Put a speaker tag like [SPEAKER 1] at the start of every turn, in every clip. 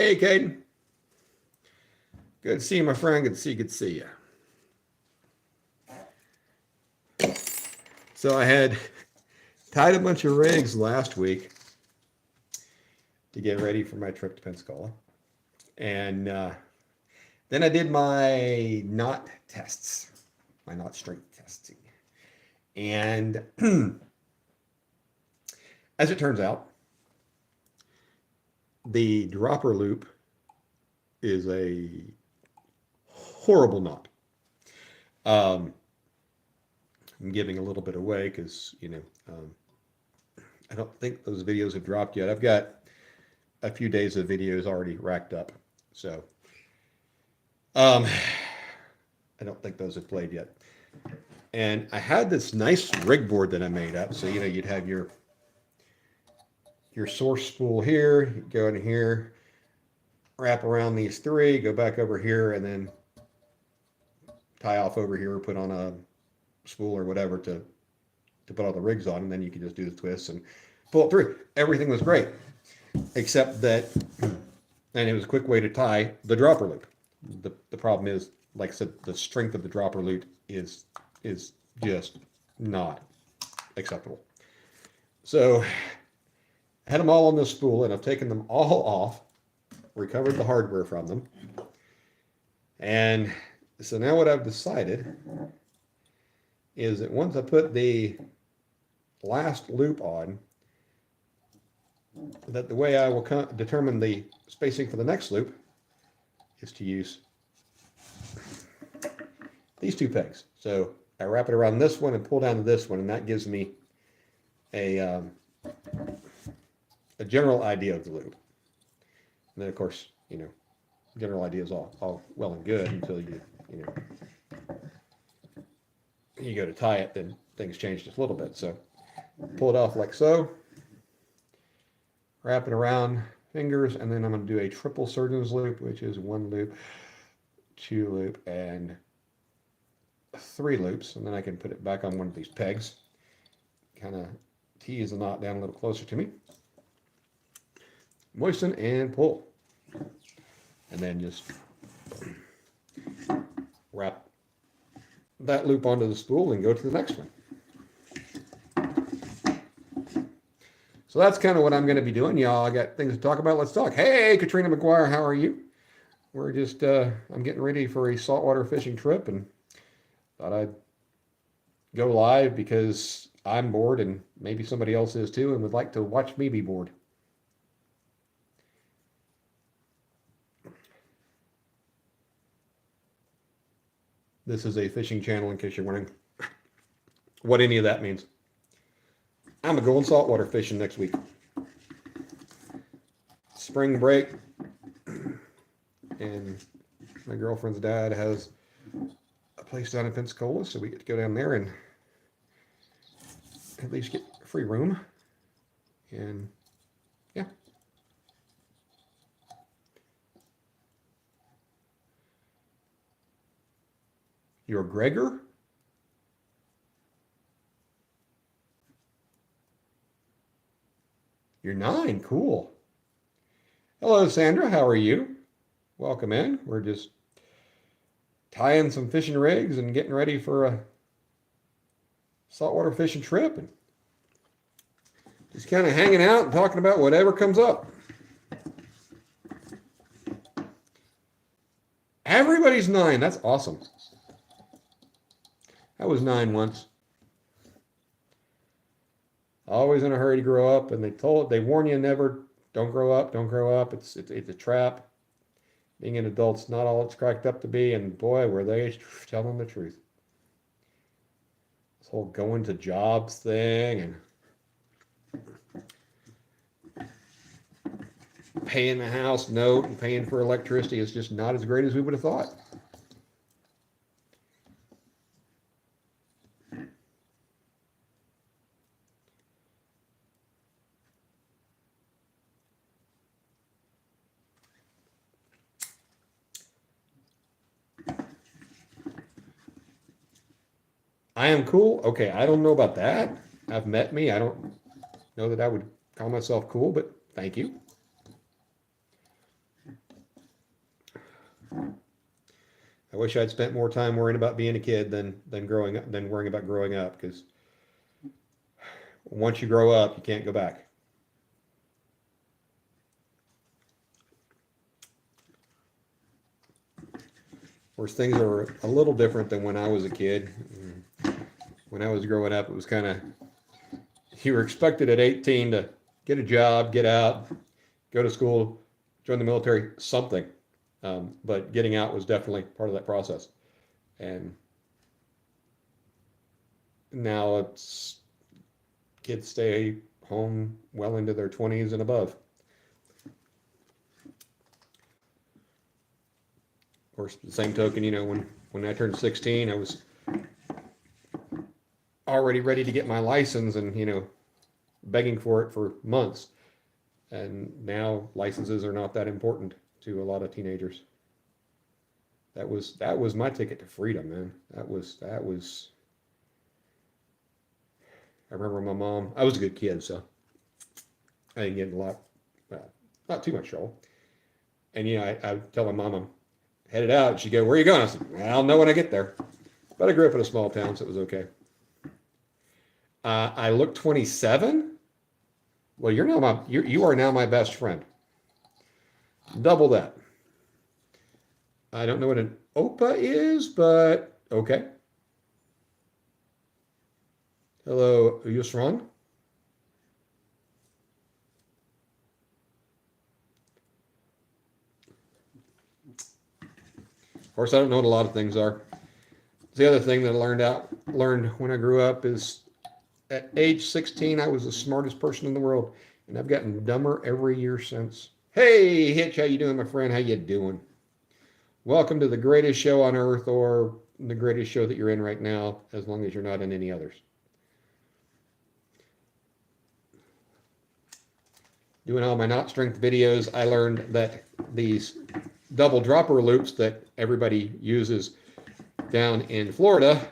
[SPEAKER 1] Hey, Caden. Good to see you, my friend. Good to see you. So I had tied a bunch of rigs last week to get ready for my trip to Pensacola. And then I did my knot tests, my knot strength testing. And as it turns out, the dropper loop is a horrible knot. I'm giving a little bit away because, I don't think those videos have dropped yet. I've got a few days of videos already racked up. So, I don't think those have played yet. And I had this nice rig board that I made up. So, you'd have your source spool here, go in here, wrap around these three, go back over here, and then tie off over here, put on a spool or whatever to put all the rigs on, and then you can just do the twists and pull it through. Everything was great, except that, and it was a quick way to tie the dropper loop. The problem is, like I said, the strength of the dropper loop is just not acceptable. So I had them all on this spool, and I've taken them all off, recovered the hardware from them, and so now what I've decided is that once I put the last loop on, that the way I will determine the spacing for the next loop is to use these two pegs. So I wrap it around this one and pull down to this one, and that gives me a general idea of the loop. And then, of course, general idea is all well and good until you go to tie it, then things change just a little bit. So pull it off like so, wrap it around fingers, and then I'm going to do a triple surgeon's loop, which is 1 loop, 2 loop, and 3 loops. And then I can put it back on one of these pegs, kind of tease the knot down a little closer to me, moisten and pull, and then just wrap that loop onto the spool and go to the next one. So that's kind of what I'm going to be doing, y'all. I got things to talk about. Let's talk. Hey, Katrina McGuire, how are you? We're just, I'm getting ready for a saltwater fishing trip, and thought I'd go live because I'm bored and maybe somebody else is too and would like to watch me be bored. This is a fishing channel, in case you're wondering what any of that means. I'm going to go on saltwater fishing next week. Spring break. And my girlfriend's dad has a place down in Pensacola, so we get to go down there and at least get free room. And yeah. You're Gregor? You're 9. Cool. Hello, Sandra. How are you? Welcome in. We're just tying some fishing rigs and getting ready for a saltwater fishing trip, and just kind of hanging out and talking about whatever comes up. Everybody's 9. That's awesome. I was 9 once. Always in a hurry to grow up, and they warn you never, don't grow up, don't grow up. It's a trap. Being an adult's not all it's cracked up to be, and boy, were they telling the truth. This whole going to jobs thing and paying the house note and paying for electricity is just not as great as we would have thought. I am cool. Okay, I don't know about that. I've met me. I don't know that I would call myself cool, but thank you. I wish I'd spent more time worrying about being a kid than growing up than worrying about growing up, because once you grow up, you can't go back. Of course, things are a little different than when I was a kid. When I was growing up, it was kind of, you were expected at 18 to get a job, get out, go to school, join the military, something. But getting out was definitely part of that process. And now it's kids stay home well into their 20s and above. Of course, the same token, when I turned 16, I was already ready to get my license and, begging for it for months. And now licenses are not that important to a lot of teenagers. That was my ticket to freedom, man. That was I remember my mom, I was a good kid, so I didn't get in a lot, not too much trouble. And I would tell my mom I'm headed out. She'd go, "Where are you going?" I said, "I'll know when I get there." But I grew up in a small town, so it was okay. I look 27. Well, you are now my best friend. Double that. I don't know what an OPA is, but okay. Hello, Yusran. Of course, I don't know what a lot of things are. The other thing that I learned when I grew up is at age 16, I was the smartest person in the world, and I've gotten dumber every year since. Hey, Hitch, how you doing, my friend? How you doing? Welcome to the greatest show on earth, or the greatest show that you're in right now, as long as you're not in any others. Doing all my knot strength videos, I learned that these double dropper loops that everybody uses down in Florida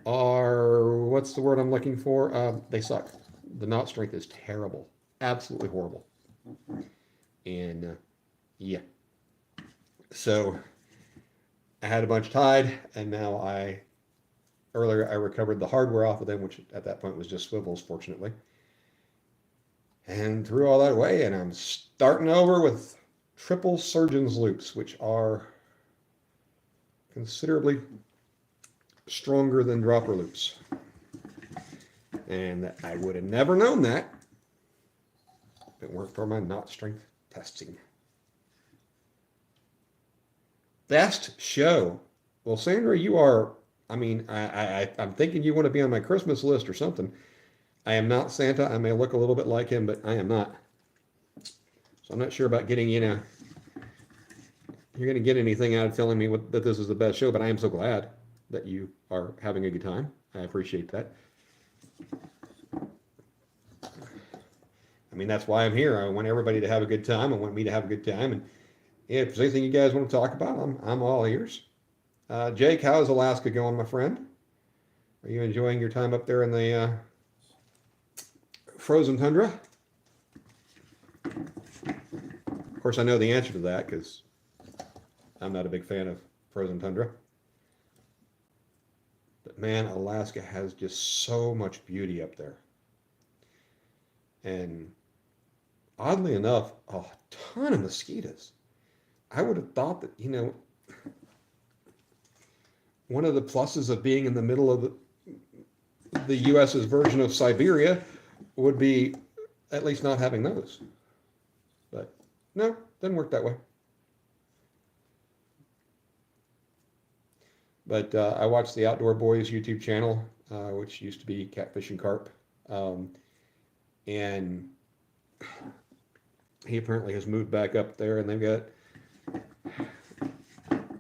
[SPEAKER 1] are, what's the word I'm looking for? They suck. The knot strength is terrible. Absolutely horrible. And yeah. So I had a bunch tied, and now earlier I recovered the hardware off of them, which at that point was just swivels, fortunately. And threw all that away, and I'm starting over with triple surgeon's loops, which are considerably stronger than dropper loops. And I would have never known that if it weren't for my knot strength testing. Best show. Well, Sandra, you are, I'm thinking you want to be on my Christmas list or something. I am not Santa. I may look a little bit like him, but I am not. So I'm not sure about getting, you're going to get anything out of telling me that this is the best show, but I am so glad that you are having a good time. I appreciate that. I mean, that's why I'm here. I want everybody to have a good time. I want me to have a good time. And if there's anything you guys want to talk about, I'm all ears. Jake, how is Alaska going, my friend? Are you enjoying your time up there in the frozen tundra? Of course, I know the answer to that because I'm not a big fan of frozen tundra. But man, Alaska has just so much beauty up there. And oddly enough, a ton of mosquitoes. I would have thought that, one of the pluses of being in the middle of the U.S.'s version of Siberia would be at least not having those. But no, doesn't work that way. But I watched the Outdoor Boys YouTube channel, which used to be Catfish and Carp. And he apparently has moved back up there, and they've got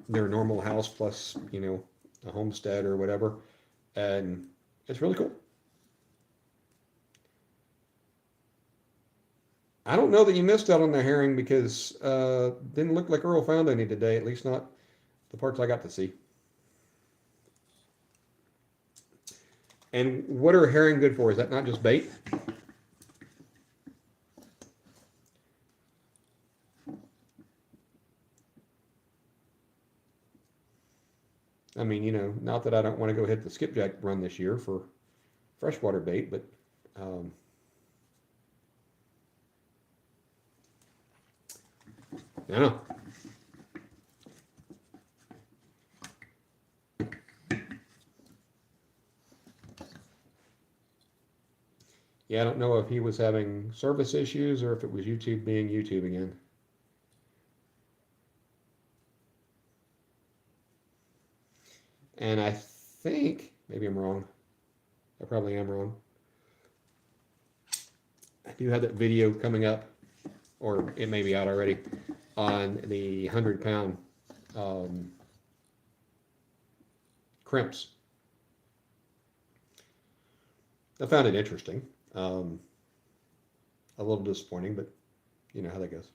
[SPEAKER 1] their normal house plus, a homestead or whatever. And it's really cool. I don't know that you missed out on the herring because didn't look like Earl found any today, at least not the parts I got to see. And what are herring good for? Is that not just bait? I mean, not that I don't want to go hit the skipjack run this year for freshwater bait, but um, I don't know. Yeah, I don't know if he was having service issues or if it was YouTube being YouTube again. And I think, maybe I'm wrong. I probably am wrong. I do have that video coming up, or it may be out already, on the 100-pound crimps. I found it interesting. A little disappointing, but you know how that goes.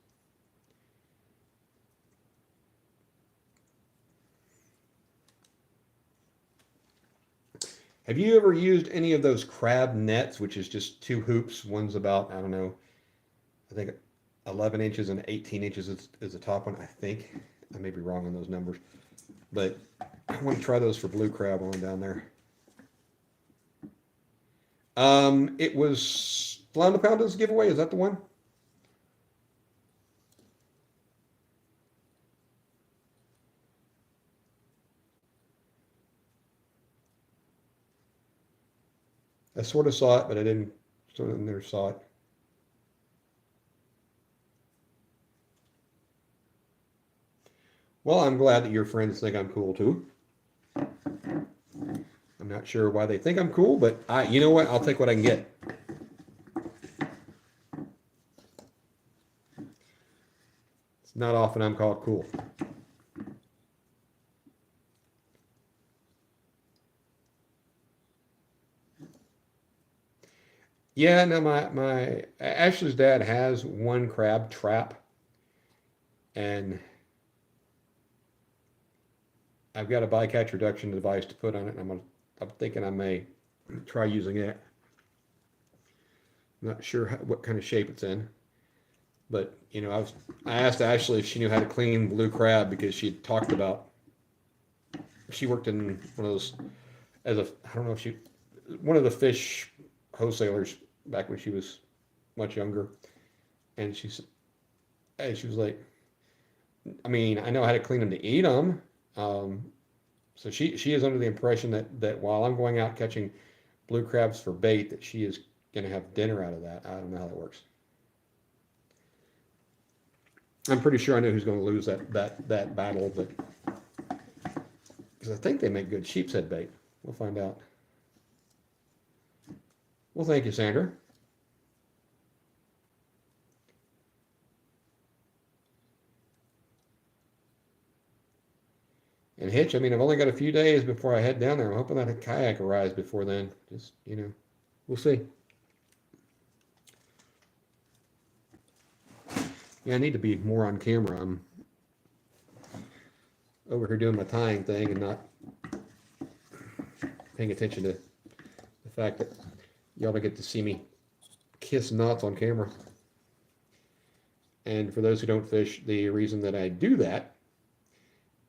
[SPEAKER 1] Have you ever used any of those crab nets, which is just two hoops? One's about, I don't know, I think 11 inches and 18 inches is the top one, I think. I may be wrong on those numbers. But I want to try those for blue crab on down there. It was Flounder Pounders giveaway. Is that the one? I sort of saw it, but I didn't sort of never saw it. Well, I'm glad that your friends think I'm cool too. I'm not sure why they think I'm cool, but you know what? I'll take what I can get. It's not often I'm called cool. Yeah, no, my Ashley's dad has one crab trap, and I've got a bycatch reduction device to put on it, and I'm thinking I may try using it. I'm not sure what kind of shape it's in, but I asked Ashley if she knew how to clean blue crab because she talked about she worked in one of those as a I don't know if she one of the fish wholesalers back when she was much younger, and she was like, I mean, I know how to clean them to eat them. Um, so she is under the impression that while I'm going out catching blue crabs for bait, that she is going to have dinner out of that. I don't know how that works. I'm pretty sure I know who's going to lose that battle, but because I think they make good sheep's head bait. We'll find out. Well, thank you, Sandra. And Hitch, I mean, I've only got a few days before I head down there. I'm hoping that a kayak arrives before then. Just, we'll see. Yeah, I need to be more on camera. I'm over here doing my tying thing and not paying attention to the fact that y'all don't get to see me kiss knots on camera. And for those who don't fish, the reason that I do that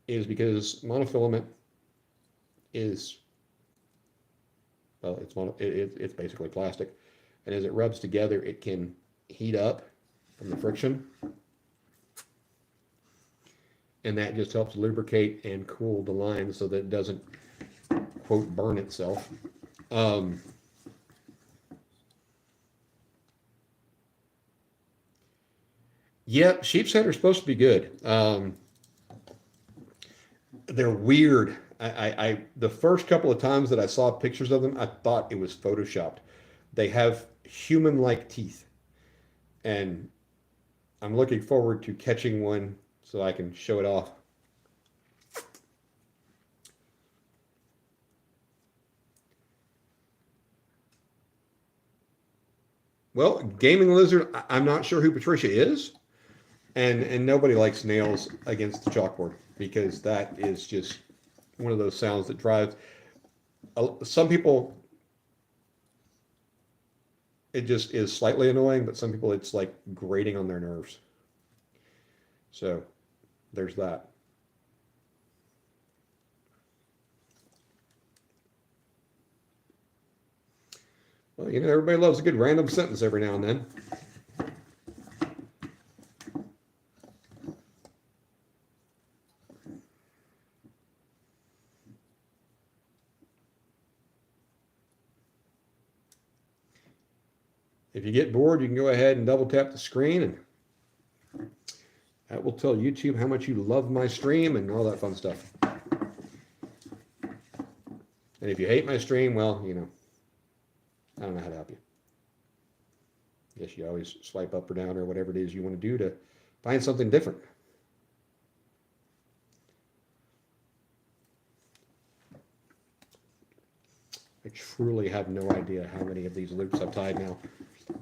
[SPEAKER 1] is because monofilament is, well, it's basically plastic, and as it rubs together, it can heat up from the friction, and that just helps lubricate and cool the line so that it doesn't, quote, burn itself. Yep, sheep's head are supposed to be good. They're weird. The first couple of times that I saw pictures of them, I thought it was photoshopped. They have human-like teeth, and I'm looking forward to catching one so I can show it off. Well, gaming lizard, I'm not sure who Patricia is, and nobody likes nails against the chalkboard because that is just one of those sounds that drives some people. It just is slightly annoying, but some people it's like grating on their nerves. So there's that. Well, you know, everybody loves a good random sentence every now and then. If you get bored, you can go ahead and double tap the screen, and that will tell YouTube how much you love my stream and all that fun stuff. And if you hate my stream, well, you know, I don't know how to help you. Guess you always swipe up or down or whatever it is you want to do to find something different. I truly have no idea how many of these loops I've tied now.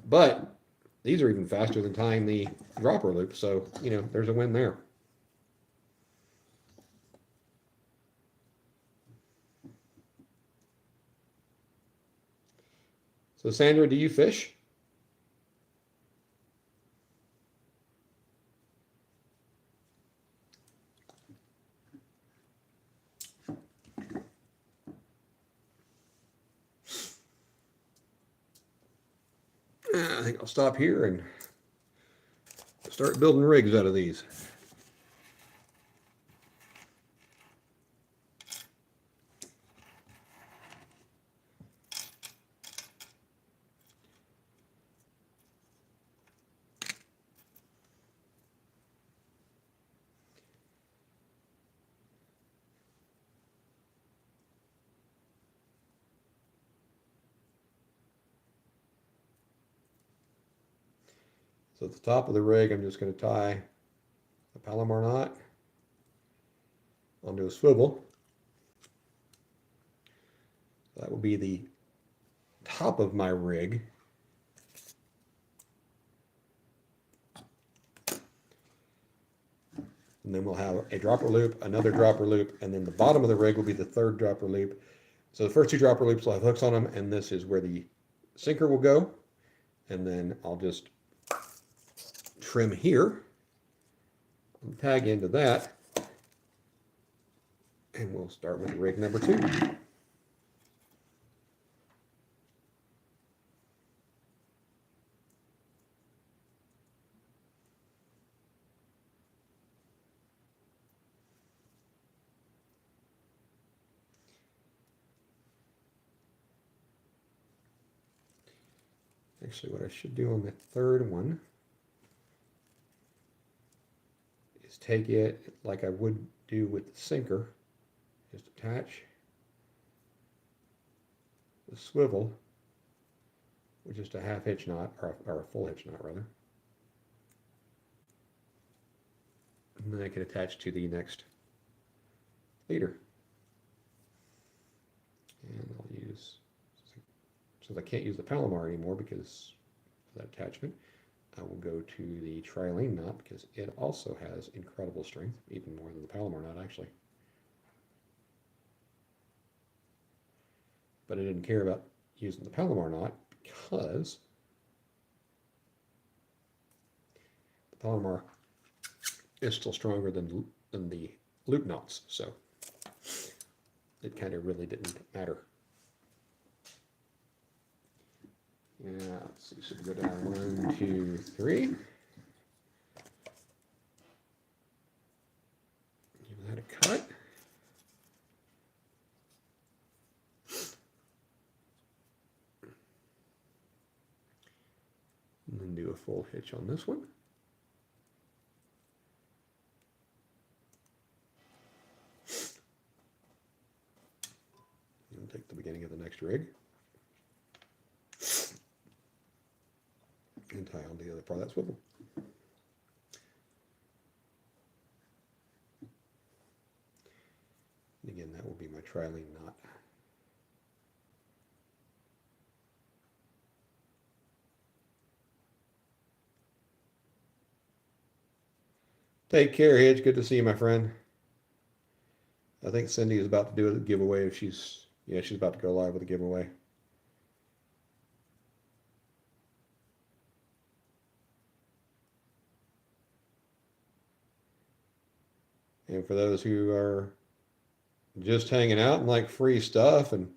[SPEAKER 1] But these are even faster than tying the dropper loop, so, you know, there's a win there. So, Sandra, do you fish? I think I'll stop here and start building rigs out of these. So at the top of the rig, I'm just going to tie a Palomar knot onto a swivel. That will be the top of my rig. And then we'll have a dropper loop, another dropper loop, and then the bottom of the rig will be the third dropper loop. So the first two dropper loops will have hooks on them, and this is where the sinker will go. And then I'll just trim here and tag into that. And we'll start with rig number 2. Actually, what I should do on the third one is take it like I would do with the sinker. Just attach the swivel with just a half hitch knot, or a full hitch knot rather. And then I can attach to the next leader. And I'll use, since I can't use the Palomar anymore because of that attachment, I will go to the trilane knot because it also has incredible strength, even more than the Palomar knot actually. But I didn't care about using the Palomar knot because the Palomar is still stronger than the loop knots, so it kind of really didn't matter. Yeah, let's see, should we go down 1, 2, 3. Give that a cut. And then do a full hitch on this one. And take the beginning of the next rig and tie on the other part of that swivel. And again, that will be my trilane knot. Take care, Hitch. Good to see you, my friend. I think Cindy is about to do a giveaway. If she's about to go live with a giveaway. And for those who are just hanging out and like free stuff and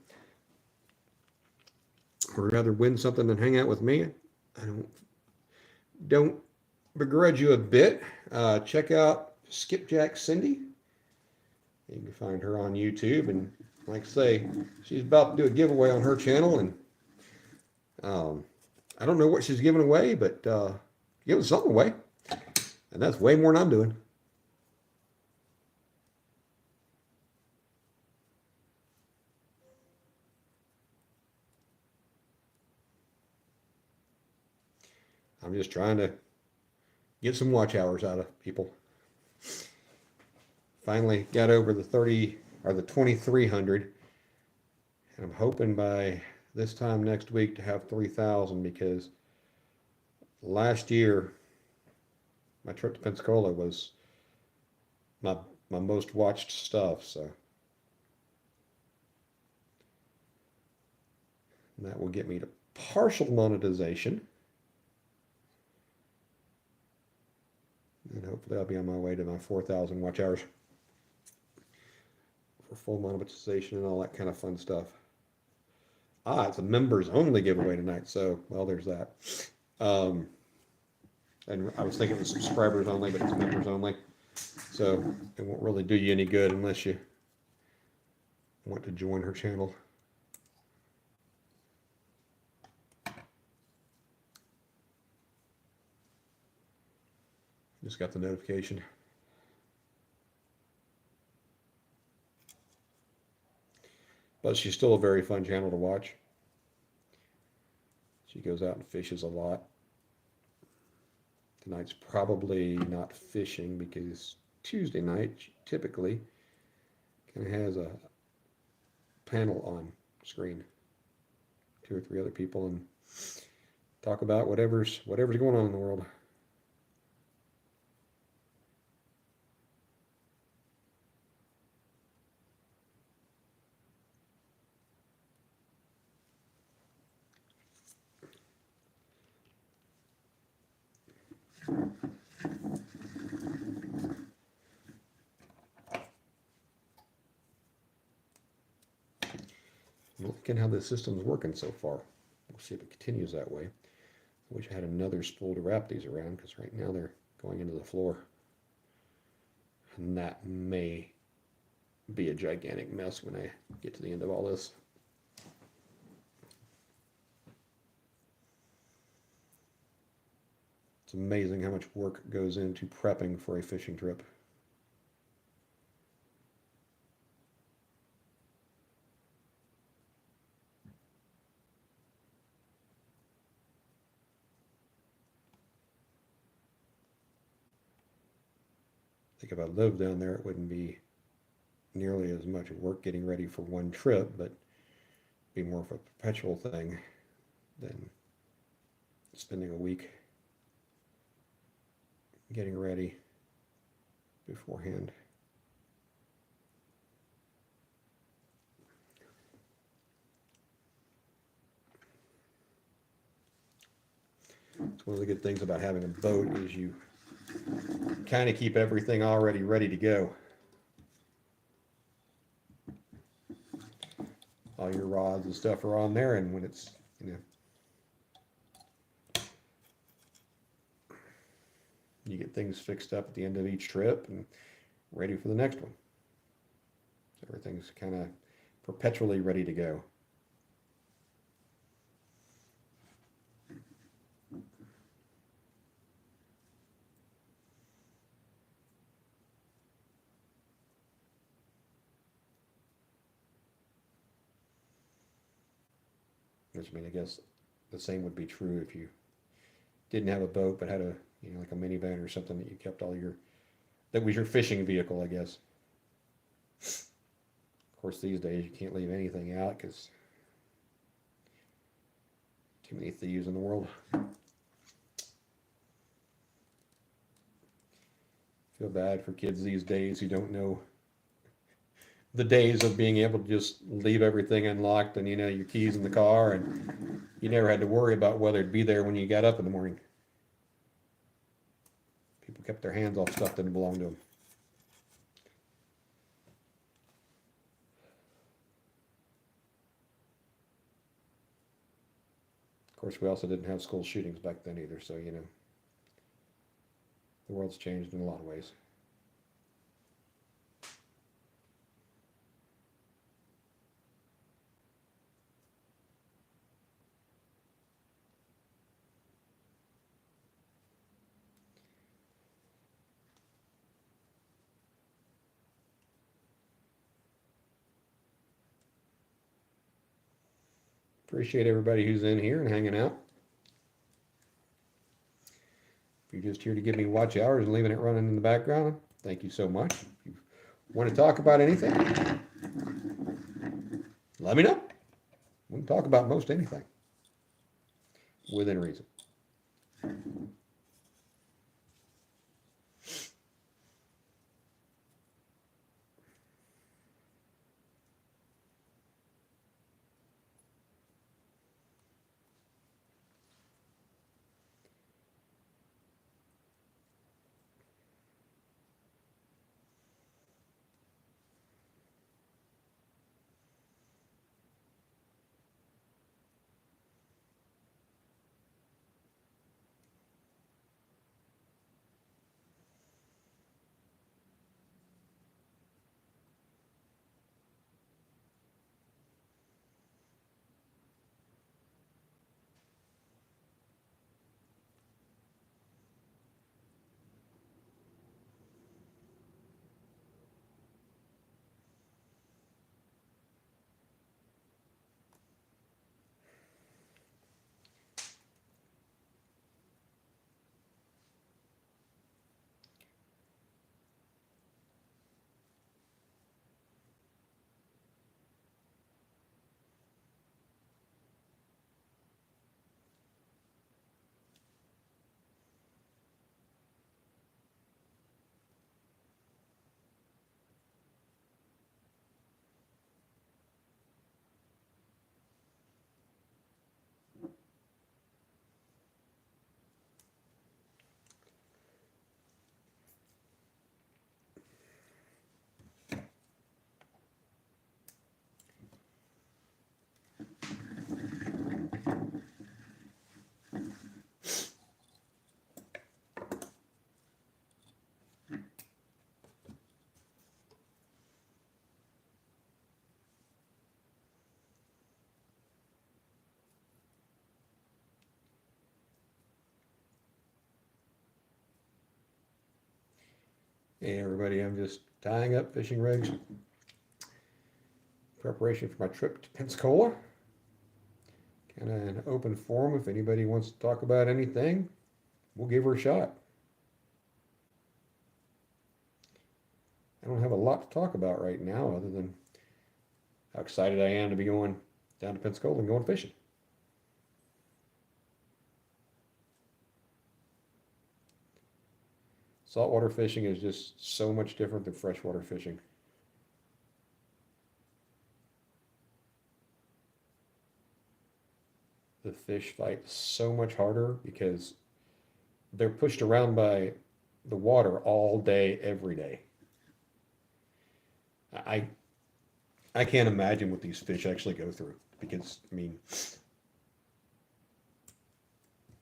[SPEAKER 1] or rather win something than hang out with me, I don't begrudge you a bit. Check out Skipjack Cindy. You can find her on YouTube, and like I say, she's about to do a giveaway on her channel, and um, I don't know what she's giving away, but giving something away, and that's way more than I'm doing. I'm just trying to get some watch hours out of people. Finally got over the 30 or the 2300, and I'm hoping by this time next week to have 3,000, because last year my trip to Pensacola was my most watched stuff, so that will get me to partial monetization, and hopefully I'll be on my way to my 4,000 watch hours for full monetization and all that kind of fun stuff. It's a members only giveaway tonight, so well, there's that. And I was thinking it was subscribers only, but it's members only, so it won't really do you any good unless you want to join her channel. Just got the notification. But she's still a very fun channel to watch. She goes out and fishes a lot. Tonight's probably not fishing because Tuesday night she typically kind of has a panel on screen, 2 or 3 other people, and talk about whatever's going on in the world. I'm looking how the system's working so far. We'll see if it continues that way. I wish I had another spool to wrap these around, because right now they're going into the floor. And that may be a gigantic mess when I get to the end of all this. It's amazing how much work goes into prepping for a fishing trip. I think if I lived down there, it wouldn't be nearly as much work getting ready for one trip, but be more of a perpetual thing than spending a week getting ready beforehand. It's one of the good things about having a boat is you kind of keep everything already ready to go. All your rods and stuff are on there, and when it's, you get things fixed up at the end of each trip and ready for the next one. So everything's kind of perpetually ready to go. Which, I mean, I guess the same would be true if you didn't have a boat but had a, like a minivan or something that you kept that was your fishing vehicle, I guess. Of course, these days you can't leave anything out because too many thieves in the world. Feel bad for kids these days who don't know the days of being able to just leave everything unlocked and, your keys in the car, and you never had to worry about whether it'd be there when you got up in the morning. People kept their hands off stuff that didn't belong to them. course, we also didn't have school shootings back then either, so you know, the world's changed in a lot of ways. Appreciate everybody who's in here and hanging out. If you're just here to give me watch hours and leaving it running in the background, thank you so much. If you want to talk about anything, let me know. We can talk about most anything within reason. Hey everybody, I'm just tying up fishing rigs. Preparation for my trip to Pensacola. Kind of an open forum. If anybody wants to talk about anything, we'll give her a shot. I don't have a lot to talk about right now other than how excited I am to be going down to Pensacola and going fishing. Saltwater fishing is just so much different than freshwater fishing. The fish fight so much harder because they're pushed around by the water all day, every day. I I can't imagine what these fish actually go through because I mean,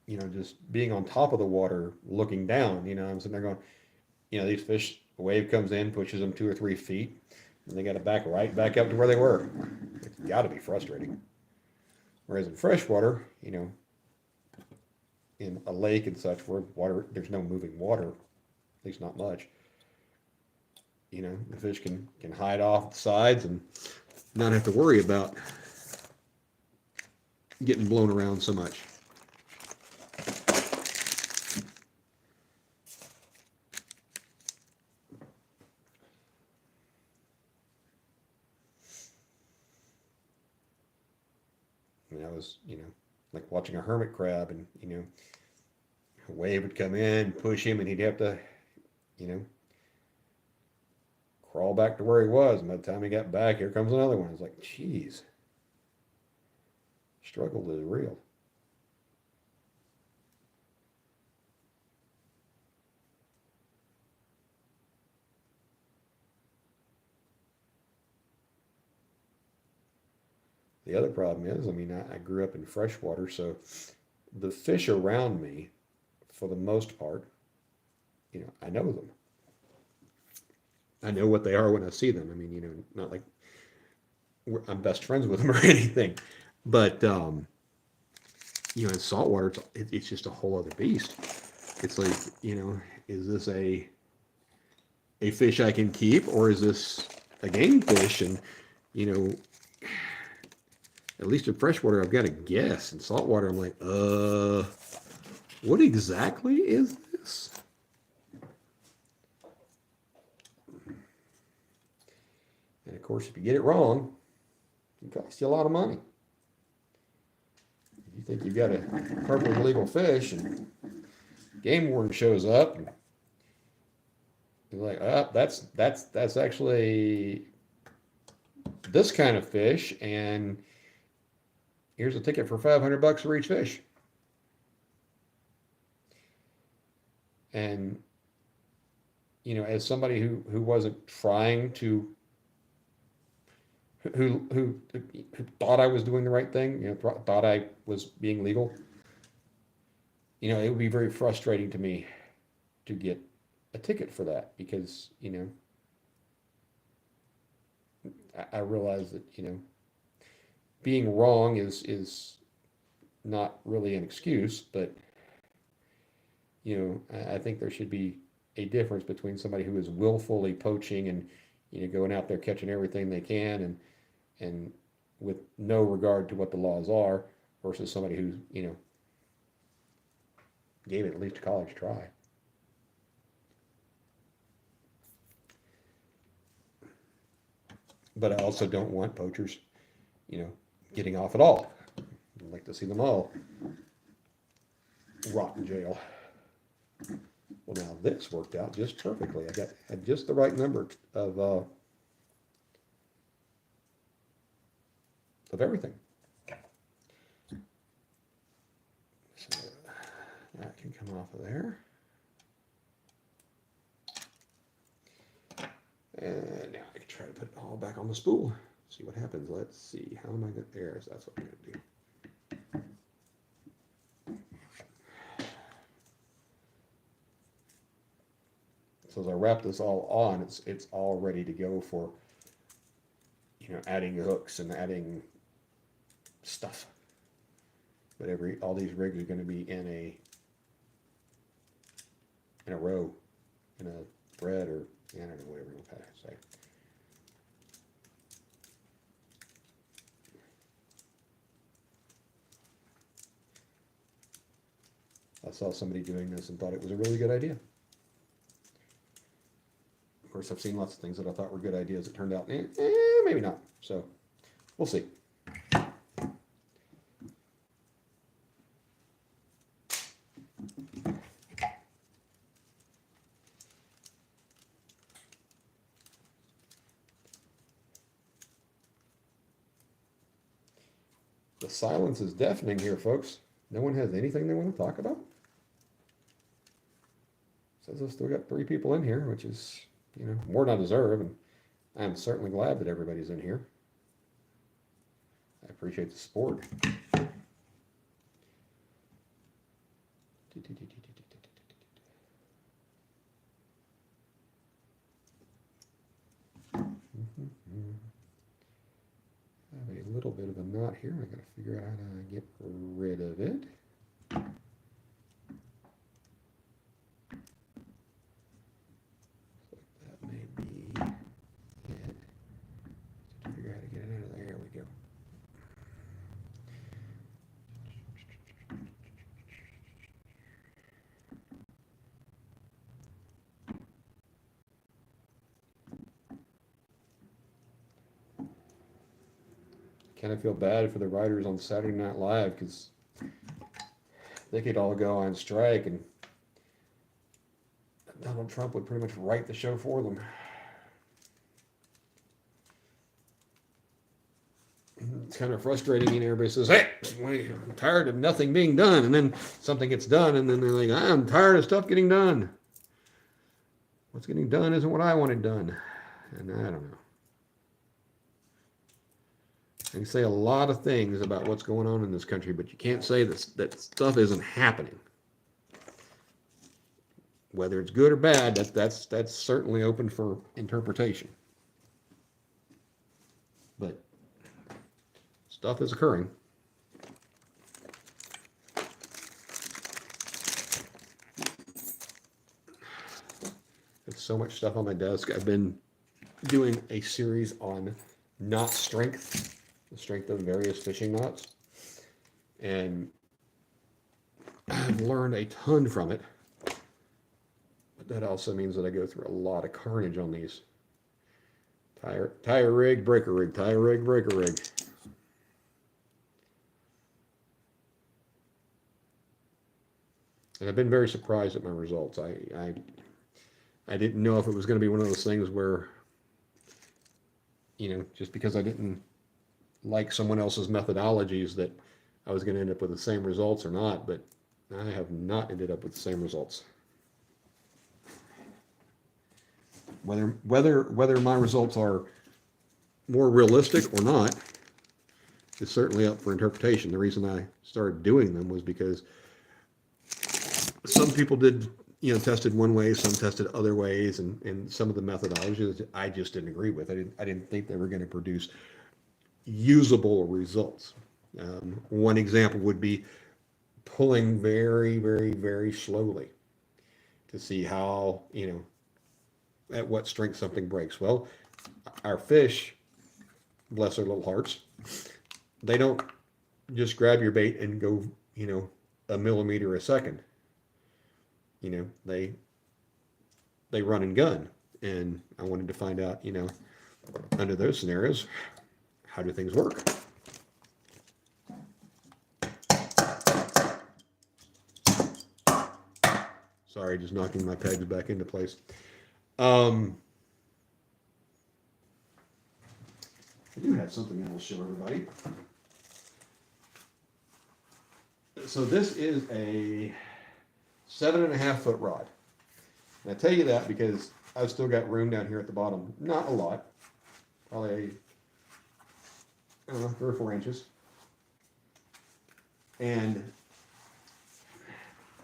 [SPEAKER 1] you know, just being on top of the water, looking down, you know, I'm sitting there going, you know, these fish, a wave comes in, pushes them 2 or 3 feet, and they got to back right back up to where they were. It's got to be frustrating. Whereas in freshwater, you know, in a lake and such where water, there's no moving water, at least not much. You know, the fish can hide off the sides and not have to worry about getting blown around so much. And I was, you know, like watching a hermit crab, and you know, a wave would come in, push him, and he'd have to, you know, crawl back to where he was. And by the time he got back, here comes another one. It's like, geez, struggle is real. The other problem is, I mean, I grew up in freshwater, so the fish around me, for the most part, I know them. I know what they are when I see them. I mean, not like I'm best friends with them or anything, but in saltwater, it's just a whole other beast. It's like, is this a fish I can keep, or is this a game fish? And at least in freshwater, I've got to guess. In saltwater, I'm like, what exactly is this? And of course, if you get it wrong, it costs you a lot of money. If you think you've got a perfectly legal fish, and game warden shows up, and you're like, that's actually this kind of fish, and here's a ticket for $500 for each fish. And as somebody who wasn't trying to, who thought I was doing the right thing, thought I was being legal, it would be very frustrating to me to get a ticket for that, because I realize that being wrong is not really an excuse, but I think there should be a difference between somebody who is willfully poaching and going out there catching everything they can and with no regard to what the laws are, versus somebody who gave it at least a college try. But I also don't want poachers, getting off at all. I'd like to see them all rot in jail. Well, now this worked out just perfectly. I had just the right number of everything. So that can come off of there. And now I can try to put it all back on the spool. See what happens. Let's see. How am I going to there? So that's what I'm going to do. So as I wrap this all on, it's all ready to go for adding hooks and adding stuff. But all these rigs are going to be in a row, in a thread, or I don't know, whatever you want to say. I saw somebody doing this and thought it was a really good idea. Of course, I've seen lots of things that I thought were good ideas that turned out, maybe not. So, we'll see. The silence is deafening here, folks. No one has anything they want to talk about? Says I've still got 3 people in here, which is, more than I deserve, and I'm certainly glad that everybody's in here. I appreciate the support. I have a little bit of a knot here. I got to figure out how to get rid of it. So that may be it. Just figure out how to get it out of there. There we go. Kind of feel bad for the writers on Saturday Night Live, because they could all go on strike and Donald Trump would pretty much write the show for them. It's kind of frustrating, everybody says, hey, I'm tired of nothing being done, and then something gets done, and then they're like, I'm tired of stuff getting done. What's getting done isn't what I wanted done, and I don't know. I can say a lot of things about what's going on in this country, but you can't say that stuff isn't happening. Whether it's good or bad, that's certainly open for interpretation. But stuff is occurring. There's so much stuff on my desk. I've been doing a series on knot strength, the strength of various fishing knots, and I've learned a ton from it. But that also means that I go through a lot of carnage on these. Tire rig, breaker rig, tire rig, breaker rig. And I've been very surprised at my results. I didn't know if it was going to be one of those things where, just because I didn't like someone else's methodologies, that I was going to end up with the same results or not, but I have not ended up with the same results. Whether my results are more realistic or not is certainly up for interpretation. The reason I started doing them was because some people did, tested one way, some tested other ways, and some of the methodologies I just didn't agree with. I didn't think they were going to produce usable results. One example would be pulling very, very, very slowly to see how, at what strength something breaks. Well, our fish, bless their little hearts, they don't just grab your bait and go, a millimeter a second. They run and gun. And I wanted to find out, under those scenarios, how do things work? Sorry, just knocking my pegs back into place. I do have something I will show everybody. So this is a 7.5 foot rod. And I tell you that because I've still got room down here at the bottom. Not a lot. Probably, 3 or 4 inches. And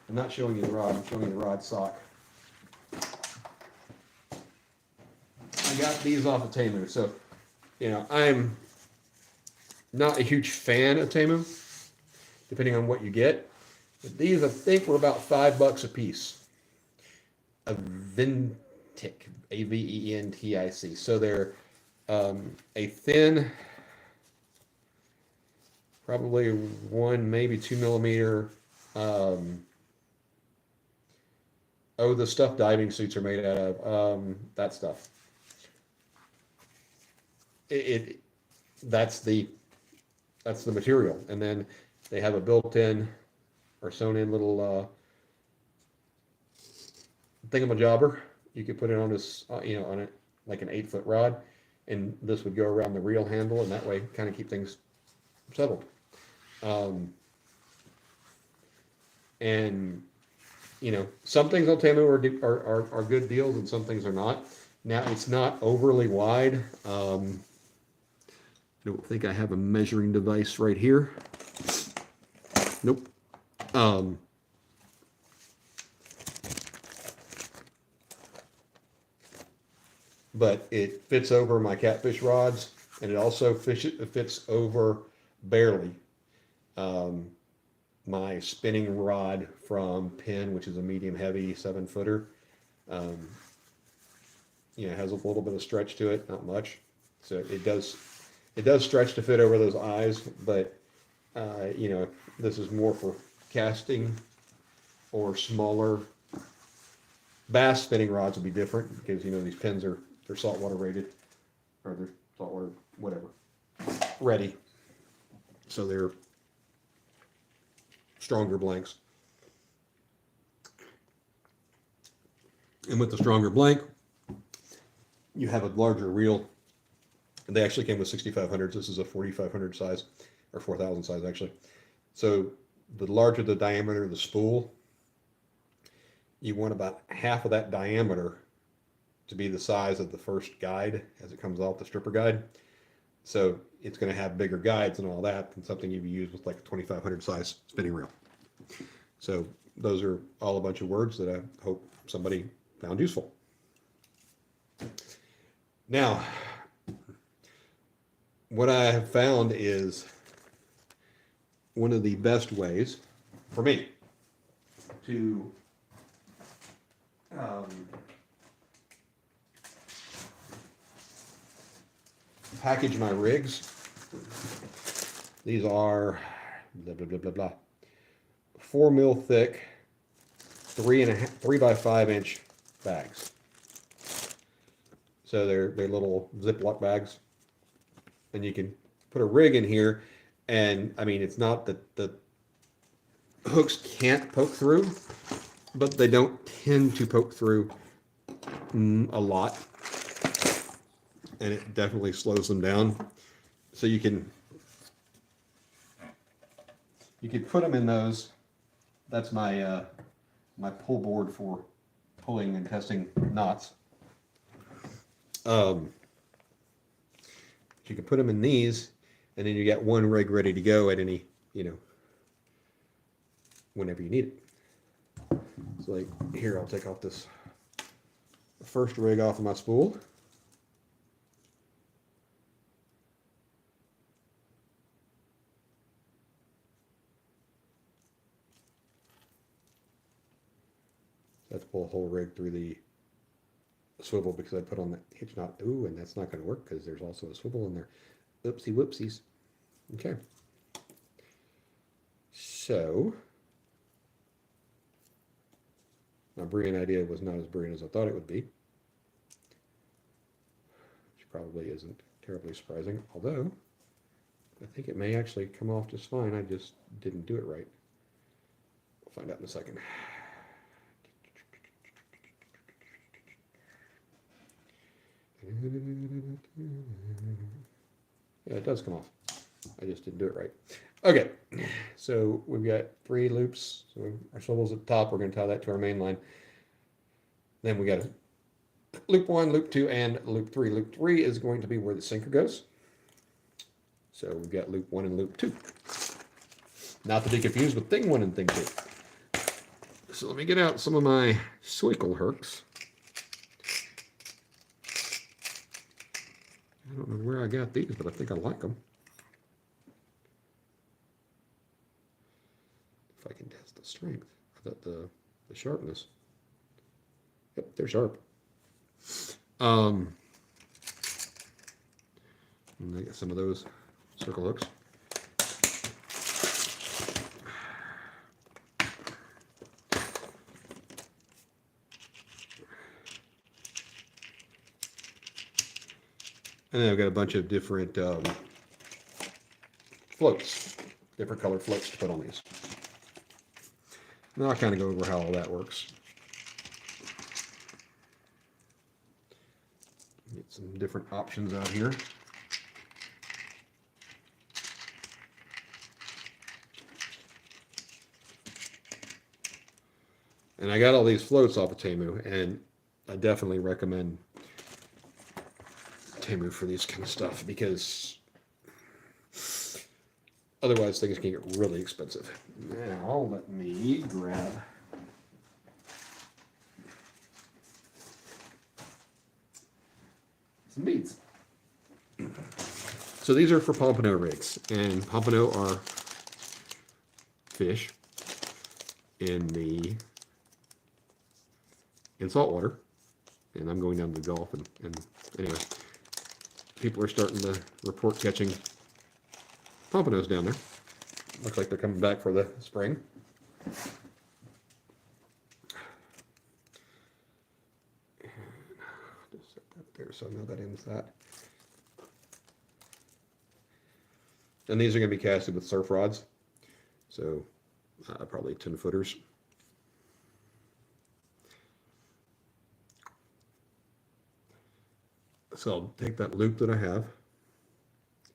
[SPEAKER 1] I'm not showing you the rod, I'm showing you the rod sock. I got these off of Temu. So, I'm not a huge fan of Temu, depending on what you get. But these, I think, were about $5 a piece. A Ventic, Aventic. So they're a thin, probably 1, maybe 2 millimeter. The stuff diving suits are made out of, that stuff. That's the material, and then they have a built-in or sewn-in little thingamajobber. You could put it on this, on it like an 8-foot rod, and this would go around the reel handle, and that way kind of keep things settled. And some things on Temu are good deals, and some things are not. Now it's not overly wide. I don't think I have a measuring device right here. Nope. But it fits over my catfish rods, and it also fits over barely my spinning rod from Penn, which is a medium heavy 7-footer. Has a little bit of stretch to it, not much. So it does stretch to fit over those eyes, but this is more for casting or smaller. Bass spinning rods will be different because these Penns they're saltwater rated, or they're saltwater whatever ready, so they're stronger blanks. And with the stronger blank, you have a larger reel. And they actually came with 6500s. This is a 4500 size, or 4000 size actually. So the larger the diameter of the spool, you want about half of that diameter to be the size of the first guide as it comes off the stripper guide. So it's going to have bigger guides and all that than something you'd use with like a 2500 size spinning reel. So those are all a bunch of words that I hope somebody found useful. Now, what I have found is one of the best ways for me to package my rigs. These are blah blah blah blah blah 4 mil thick 3 by 5 inch bags. So they're little Ziploc bags, and you can put a rig in here. And I mean, it's not that the hooks can't poke through, but they don't tend to poke through a lot, and it definitely slows them down. So you can put them in those. That's my my pull board for pulling and testing knots. You can put them in these, and then you get one rig ready to go at any, whenever you need it. So like here, I'll take off this first rig off of my spool. I have to pull a whole rig through the swivel because I put on the hitch knot. Ooh, and that's not going to work because there's also a swivel in there. Oopsie whoopsies. Okay. So my brilliant idea was not as brilliant as I thought it would be, which probably isn't terribly surprising, although I think it may actually come off just fine. I just didn't do it right. We'll find out in a second. Yeah, it does come off. I just didn't do it right. Okay, so we've got 3 loops. So our swivel's at the top. We're going to tie that to our main line. Then we got loop 1, loop 2, and loop 3. Loop 3 is going to be where the sinker goes. So we've got loop 1 and loop 2. Not to be confused with thing 1 and thing 2. So let me get out some of my swickle hooks. I don't know where I got these, but I think I like them. If I can test the strength, the sharpness. Yep, they're sharp. And I got some of those circle hooks. And then I've got a bunch of different floats, different color floats to put on these. Now I'll kind of go over how all that works. Get some different options out here. And I got all these floats off of Temu, and I definitely recommend Temu for these kind of stuff because otherwise things can get really expensive. Now let me grab some beads. So these are for pompano rigs, and pompano are fish in saltwater, and I'm going down to the Gulf, and anyway, people are starting to report catching pompanos down there. Looks like they're coming back for the spring. Just set that there so I know that ends that. And these are going to be casted with surf rods, so probably 10 footers. So I'll take that loop that I have.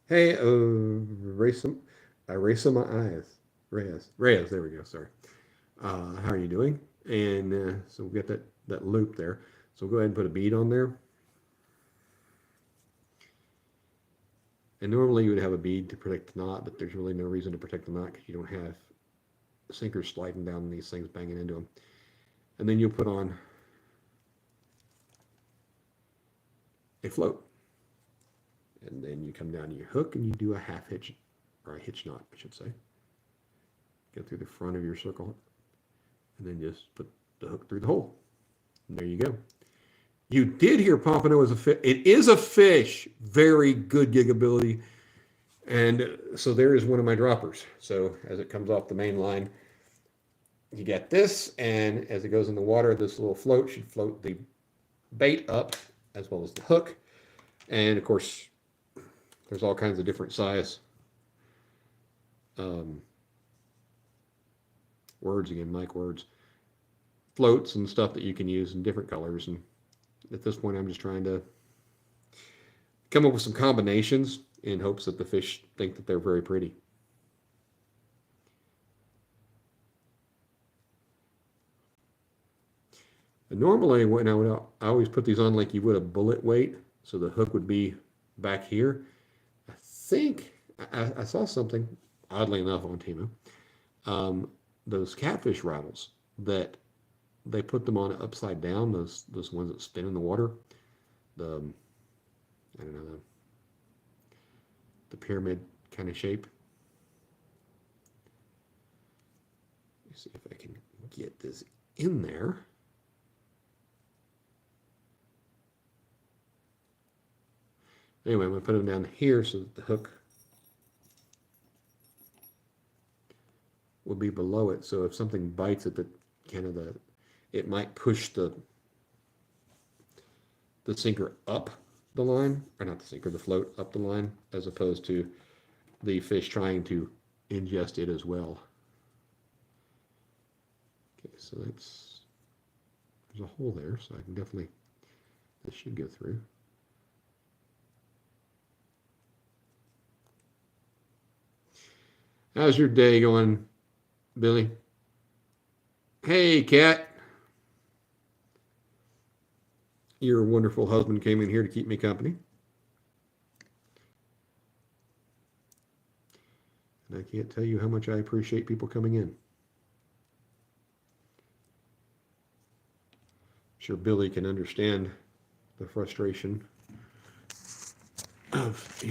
[SPEAKER 1] Hey, I erase my eyes. Reyes, there we go, sorry. How are you doing? And so we'll get that loop there. So we'll go ahead and put a bead on there. And normally you would have a bead to protect the knot, but there's really no reason to protect the knot because you don't have sinkers sliding down these things, banging into them. And then you'll put on a float. And then you come down to your hook and you do a half hitch, or a hitch knot, I should say. Go through the front of your circle and then just put the hook through the hole. And there you go. You did hear pompano is a fish. It is a fish. Very good gig ability. And so there is one of my droppers. So as it comes off the main line, you get this, and as it goes in the water, this little float should float the bait up as well as the hook. And of course, there's all kinds of different size words again, Mike words, floats and stuff that you can use in different colors. And at this point, I'm just trying to come up with some combinations in hopes that the fish think that they're very pretty. And normally, when I always put these on like you would a bullet weight, so the hook would be back here. I think I saw something, oddly enough, on Temu. Those catfish rattles that they put them on upside down, those ones that spin in the water. I don't know, the pyramid kind of shape. Let's see if I can get this in there. Anyway, I'm going to put them down here so that the hook will be below it. So if something bites at it might push the sinker up the line, or not the sinker, the float up the line, as opposed to the fish trying to ingest it as well. Okay, so there's a hole there, so I can definitely, this should go through. How's your day going, Billy? Hey, Kat. Your wonderful husband came in here to keep me company. And I can't tell you how much I appreciate people coming in. I'm sure Billy can understand the frustration of,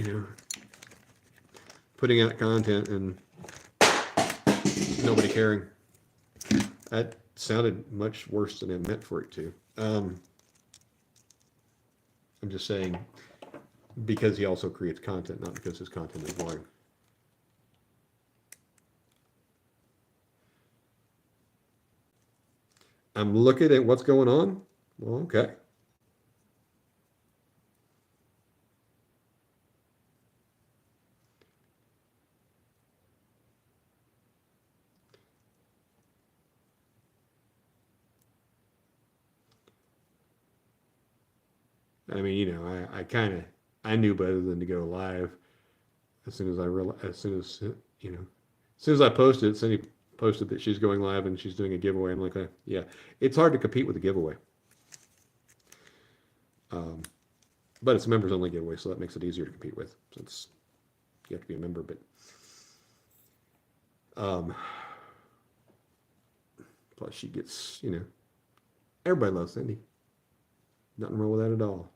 [SPEAKER 1] putting out content and nobody caring. That sounded much worse than I meant for it to. I'm just saying, because he also creates content, not because his content is boring. I'm looking at what's going on. Well, okay. I mean, I knew better than to go live as soon as I realized, as soon as I posted, Cindy posted that she's going live and she's doing a giveaway. I'm like, yeah, it's hard to compete with a giveaway. But it's a members only giveaway, so that makes it easier to compete with since you have to be a member. But plus she gets, everybody loves Cindy. Nothing wrong with that at all.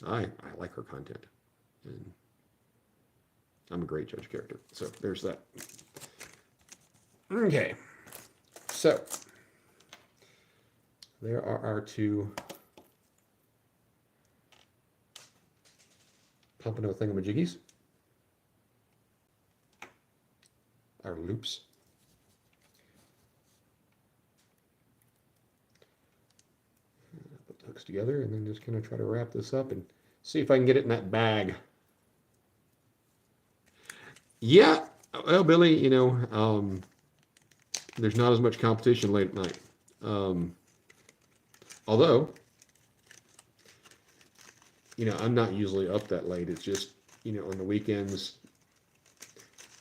[SPEAKER 1] I like her content, and I'm a great judge character. So there's that. Okay, so there are our two pompano thingamajiggies, our loops. Put the hooks together and then just kind of try to wrap this up and see if I can get it in that bag. Yeah, well, Billy, there's not as much competition late at night. Although, I'm not usually up that late. It's just, on the weekends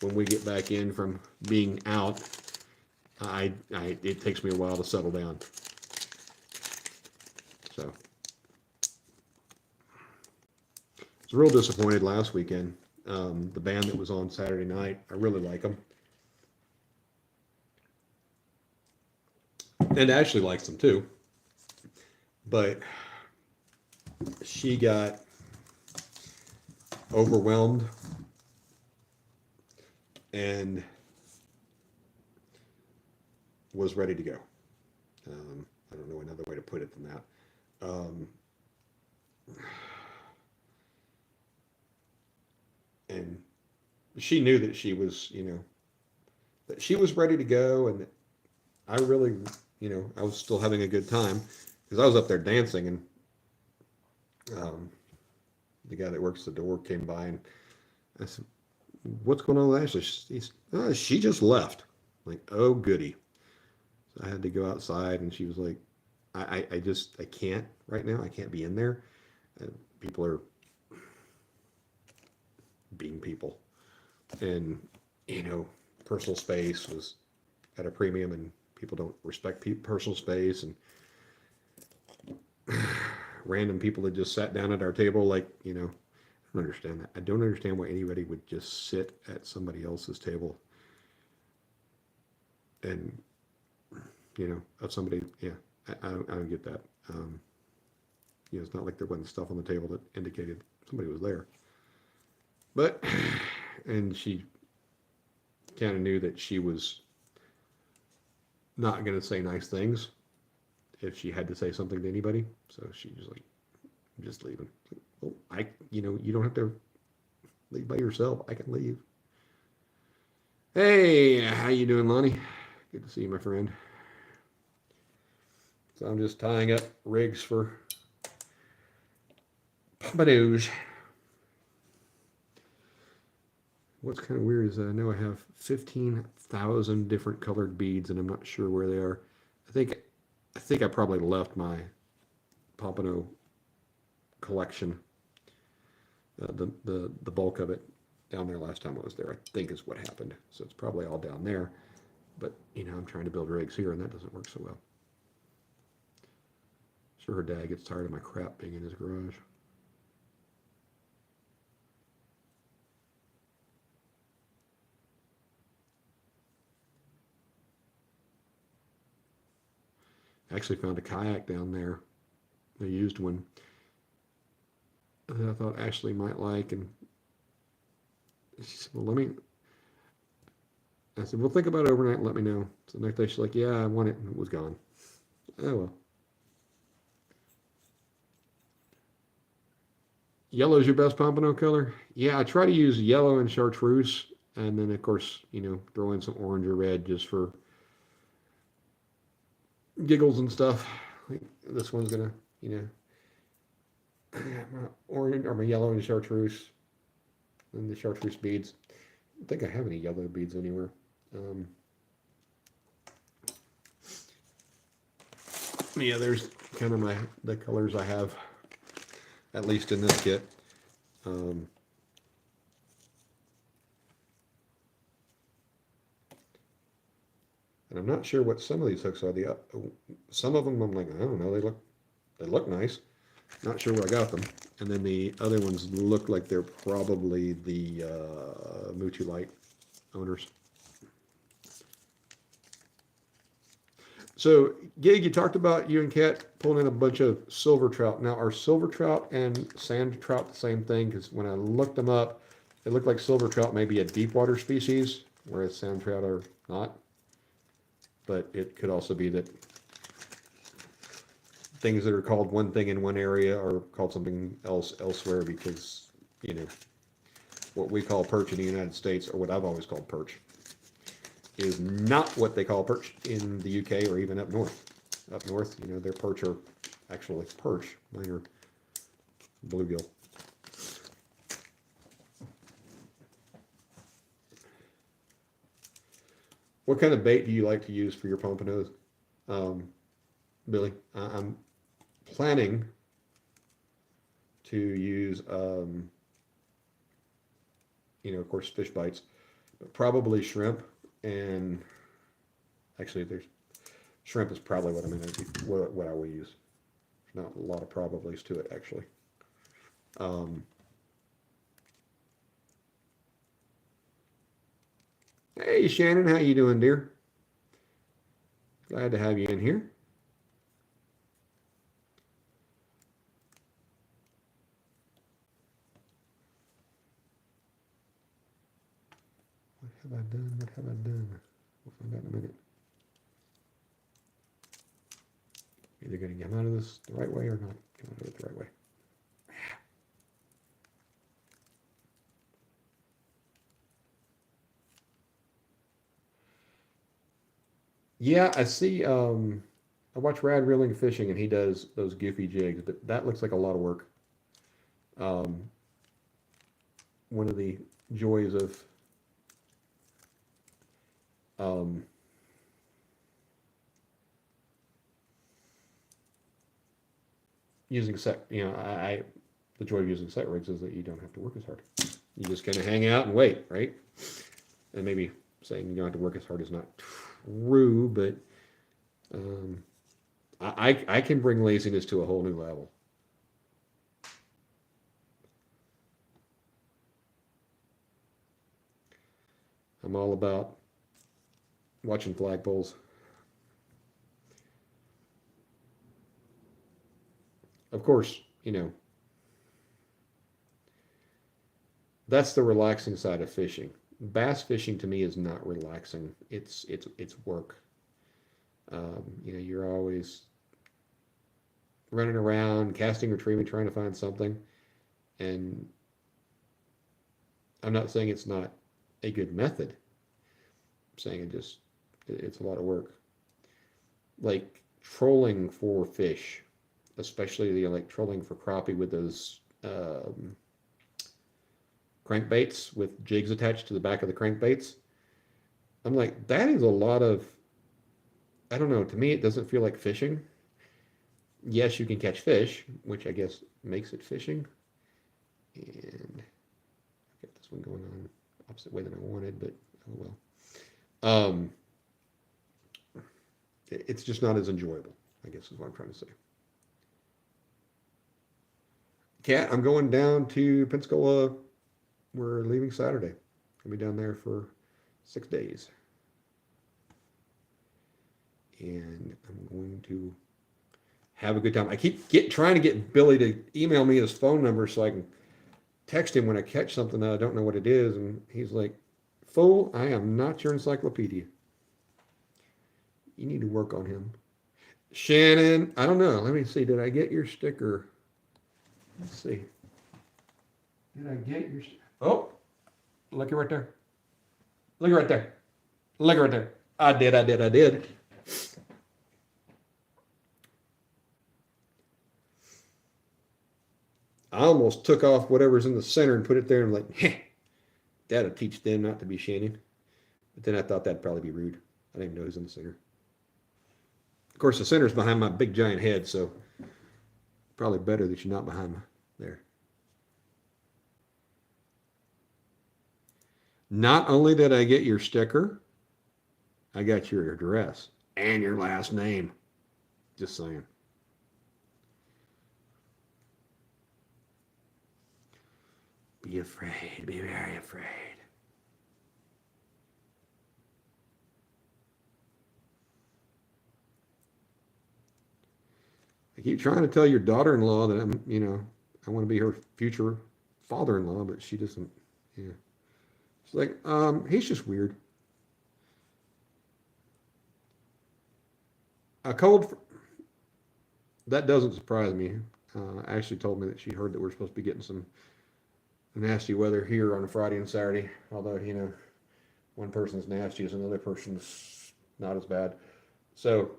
[SPEAKER 1] when we get back in from being out, it takes me a while to settle down. So, was real disappointed last weekend. The band that was on Saturday night, I really like them. And Ashley likes them too. But she got overwhelmed and was ready to go. I don't know another way to put it than that. And she knew that she was, that she was ready to go, and I really, I was still having a good time because I was up there dancing, and um, the guy that works the door came by, and I said, "What's going on with Ashley?" She just left. Like, oh goody. So I had to go outside, and she was like, I can't right now. I can't be in there. Uh, People are being people, and personal space was at a premium, and people don't respect personal space, and random people that just sat down at our table, like, I don't understand that. I don't understand why anybody would just sit at somebody else's table and, of somebody. Yeah, I don't get that. It's not like there wasn't stuff on the table that indicated somebody was there. But, and she kind of knew that she was not going to say nice things if she had to say something to anybody. So she was like, "I'm just leaving." Well, you don't have to leave by yourself. I can leave. Hey, how you doing, Lonnie? Good to see you, my friend. So I'm just tying up rigs for pompadours. What's kind of weird is I know I have 15,000 different colored beads, and I'm not sure where they are. I think I probably left my pompano collection, the bulk of it, down there last time I was there. I think is what happened. So it's probably all down there. But I'm trying to build rigs here, and that doesn't work so well. Sure, her dad gets tired of my crap being in his garage. I actually found a kayak down there, a used one, that I thought Ashley might like, and she said, "Well, let me." I said, "Well, think about it overnight and let me know." So the next day she's like, "Yeah, I want it," and it was gone. Oh well. Yellow's your best pompano color? Yeah, I try to use yellow and chartreuse, and then of course, throw in some orange or red just for giggles and stuff. Like this one's gonna, my orange or my yellow and chartreuse, and the chartreuse beads. I don't think I have any yellow beads anywhere. Um, yeah, there's kind of the colors I have, at least in this kit. Um, and I'm not sure what some of these hooks are. Some of them I'm like, I don't know. They look nice. Not sure where I got them. And then the other ones look like they're probably the Mutu Light owners. So, Gig, you talked about you and Kat pulling in a bunch of silver trout. Now, are silver trout and sand trout the same thing? Because when I looked them up, it looked like silver trout may be a deep water species, whereas sand trout are not. But it could also be that things that are called one thing in one area are called something else elsewhere because, what we call perch in the United States, or what I've always called perch, is not what they call perch in the UK or even up north. Up north, their perch are actually perch. Mine are bluegill. What kind of bait do you like to use for your pompanos, Billy? I'm planning to use, of course, fish bites, but probably shrimp. And actually, shrimp is probably what I'm going to what I will use. There's not a lot of probablys to it, actually. Hey, Shannon, how you doing, dear? Glad to have you in here. What have I done? What have I done? We'll find out in a minute. Either going to come out of this the right way or not come out of it the right way. Yeah, I see. I watch Rad Reeling Fishing, and he does those goofy jigs, but that looks like a lot of work. Um, one of the joys of um, using set, the joy of using set rigs is that you don't have to work as hard. You just kind of hang out and wait, right? And maybe saying you don't have to work as hard is not true, but um, I can bring laziness to a whole new level. I'm all about watching flagpoles. Of course, that's the relaxing side of fishing. Bass fishing to me is not relaxing. It's work. You're always running around, casting, retrieving, trying to find something. And I'm not saying it's not a good method. I'm saying it's a lot of work. Like trolling for fish, especially like trolling for crappie with those crankbaits with jigs attached to the back of the crankbaits. I'm like, that is a lot of, I don't know, to me it doesn't feel like fishing. Yes, you can catch fish, which I guess makes it fishing. And I got this one going on opposite way than I wanted, but oh well. It's just not as enjoyable, I guess is what I'm trying to say. Kat, I'm going down to Pensacola. We're leaving Saturday. I'll be down there for 6 days. And I'm going to have a good time. I keep trying to get Billy to email me his phone number so I can text him when I catch something that I don't know what it is. And he's like, "Fool, I am not your encyclopedia. You need to work on him." Shannon, I don't know. Let me see. Did I get your sticker? Let's see. Did I get your? Oh, look it right there. Look it right there. Look it right there. I did. I did. I did. I almost took off whatever's in the center and put it there and like, heh, that'll teach them not to be Shannon. But then I thought that'd probably be rude. I didn't know he was in the center. Of course, the center's behind my big giant head, so probably better that you're not behind my there. Not only did I get your sticker, I got your address and your last name. Just saying. Be afraid. Be very afraid. I keep trying to tell your daughter-in-law that I want to be her future father-in-law, but she doesn't. Yeah. She's like, he's just weird. A cold, that doesn't surprise me. Ashley told me that she heard that we're supposed to be getting some nasty weather here on a Friday and Saturday. Although, one person's nasty as another person's not as bad. So,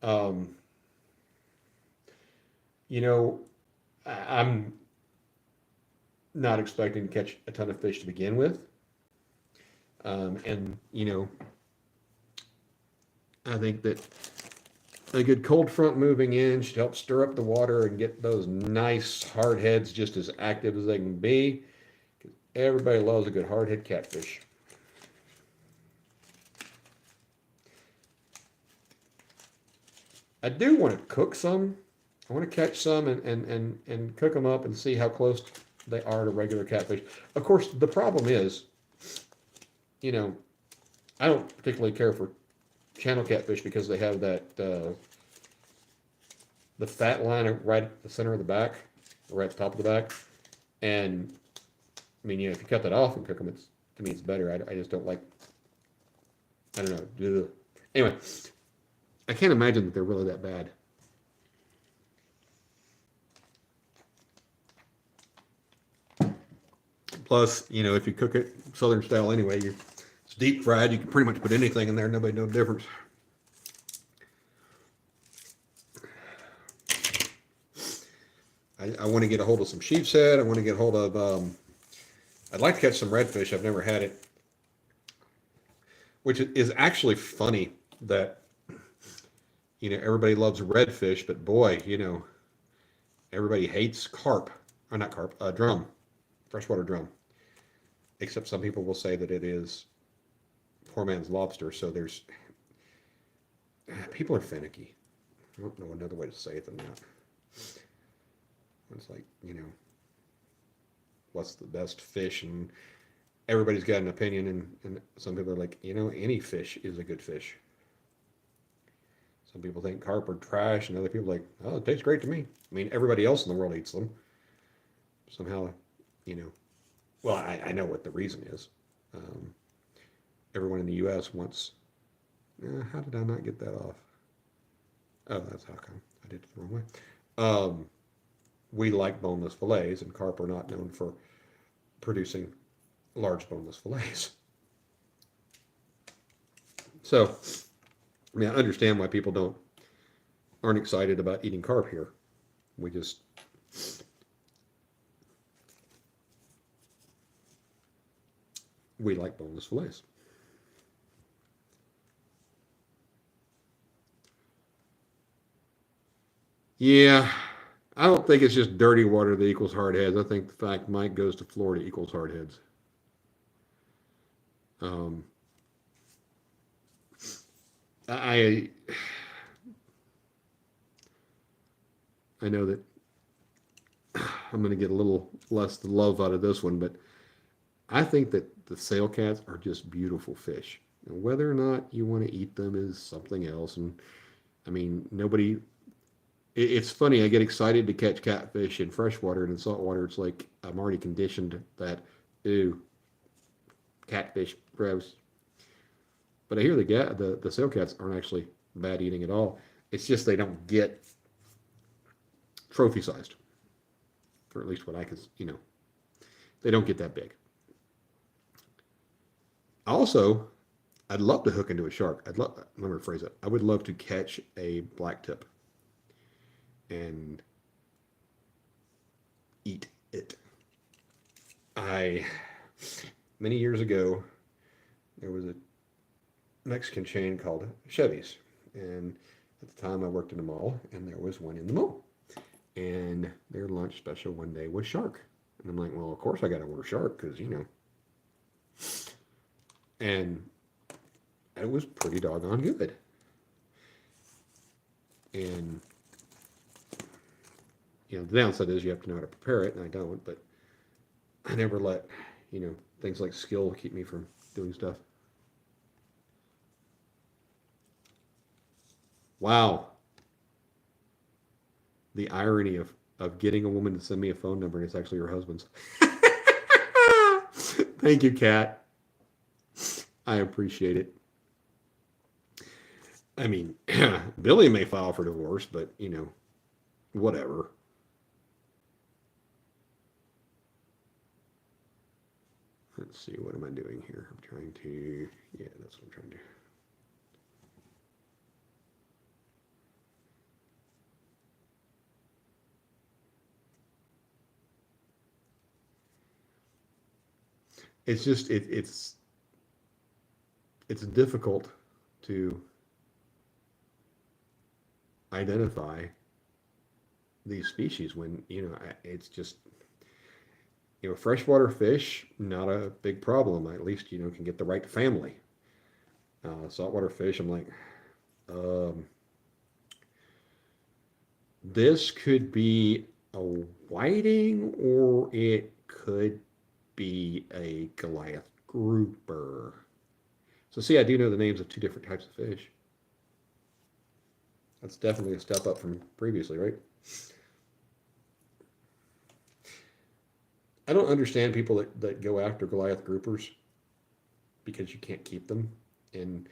[SPEAKER 1] um, you know, I'm not expecting to catch a ton of fish to begin with. And, I think that a good cold front moving in should help stir up the water and get those nice hard heads just as active as they can be. Everybody loves a good hardhead catfish. I do want to cook some. I want to catch some and cook them up and see how close they are to regular catfish. Of course, the problem is, you know, I don't particularly care for channel catfish because they have that the fat line right at the center of the back, right at the top of the back, and I mean, if you cut that off and cook them, it's to me it's better. I just don't like. I don't know. Ugh. Anyway, I can't imagine that they're really that bad. Plus, if you cook it Southern style anyway, it's deep fried. You can pretty much put anything in there. Nobody knows the difference. I want to get a hold of some sheep's head. I want to get a hold of. I'd like to catch some redfish. I've never had it, which is actually funny that everybody loves redfish, but boy, everybody hates carp, or not carp, drum, freshwater drum. Except some people will say that it is poor man's lobster. So there's people are finicky. I don't know another way to say it than that. It's like, what's the best fish? And everybody's got an opinion, and some people are like, any fish is a good fish. Some people think carp are trash, and other people are like, oh, it tastes great to me. I mean, everybody else in the world eats them. Somehow, well, I know what the reason is. Everyone in the U.S. wants, how did I not get that off? Oh, that's how come. I did it the wrong way. We like boneless fillets, and carp are not known for producing large boneless fillets. So, I mean, I understand why people aren't excited about eating carp here. We like boneless fillets. Yeah, I don't think it's just dirty water that equals hard heads. I think the fact Mike goes to Florida equals hard heads. Um, I I know that I'm going to get a little less love out of this one, but I think that the sail cats are just beautiful fish. And whether or not you want to eat them is something else. And I mean, nobody. It's funny. I get excited to catch catfish in freshwater, and in saltwater, it's like I'm already conditioned that, ooh, catfish, gross. But I hear the sail cats aren't actually bad eating at all. It's just they don't get trophy sized, or at least what I can, they don't get that big. Also, I'd love to hook into a shark. Let me rephrase it. I would love to catch a black tip and eat it. I Many years ago, there was a Mexican chain called Chevy's, and at the time I worked in a mall, and there was one in the mall, and their lunch special one day was shark, and I'm like, well, of course I got to order shark because and it was pretty doggone good, and the downside is you have to know how to prepare it, and I don't, but I never let things like skill keep me from doing stuff. Wow, the irony of getting a woman to send me a phone number and it's actually her husband's. Thank you, Kat. I appreciate it. I mean, Billy may file for divorce, but whatever. Let's see, what am I doing here? I'm trying to, yeah, that's what I'm trying to do. It's just it's difficult to identify these species when it's just freshwater fish, not a big problem. At least can get the right family. Saltwater fish, I'm like, um, this could be a whiting or it could be a Goliath grouper. So see, I do know the names of two different types of fish. That's definitely a step up from previously, right? I don't understand people that go after Goliath groupers because you can't keep them. And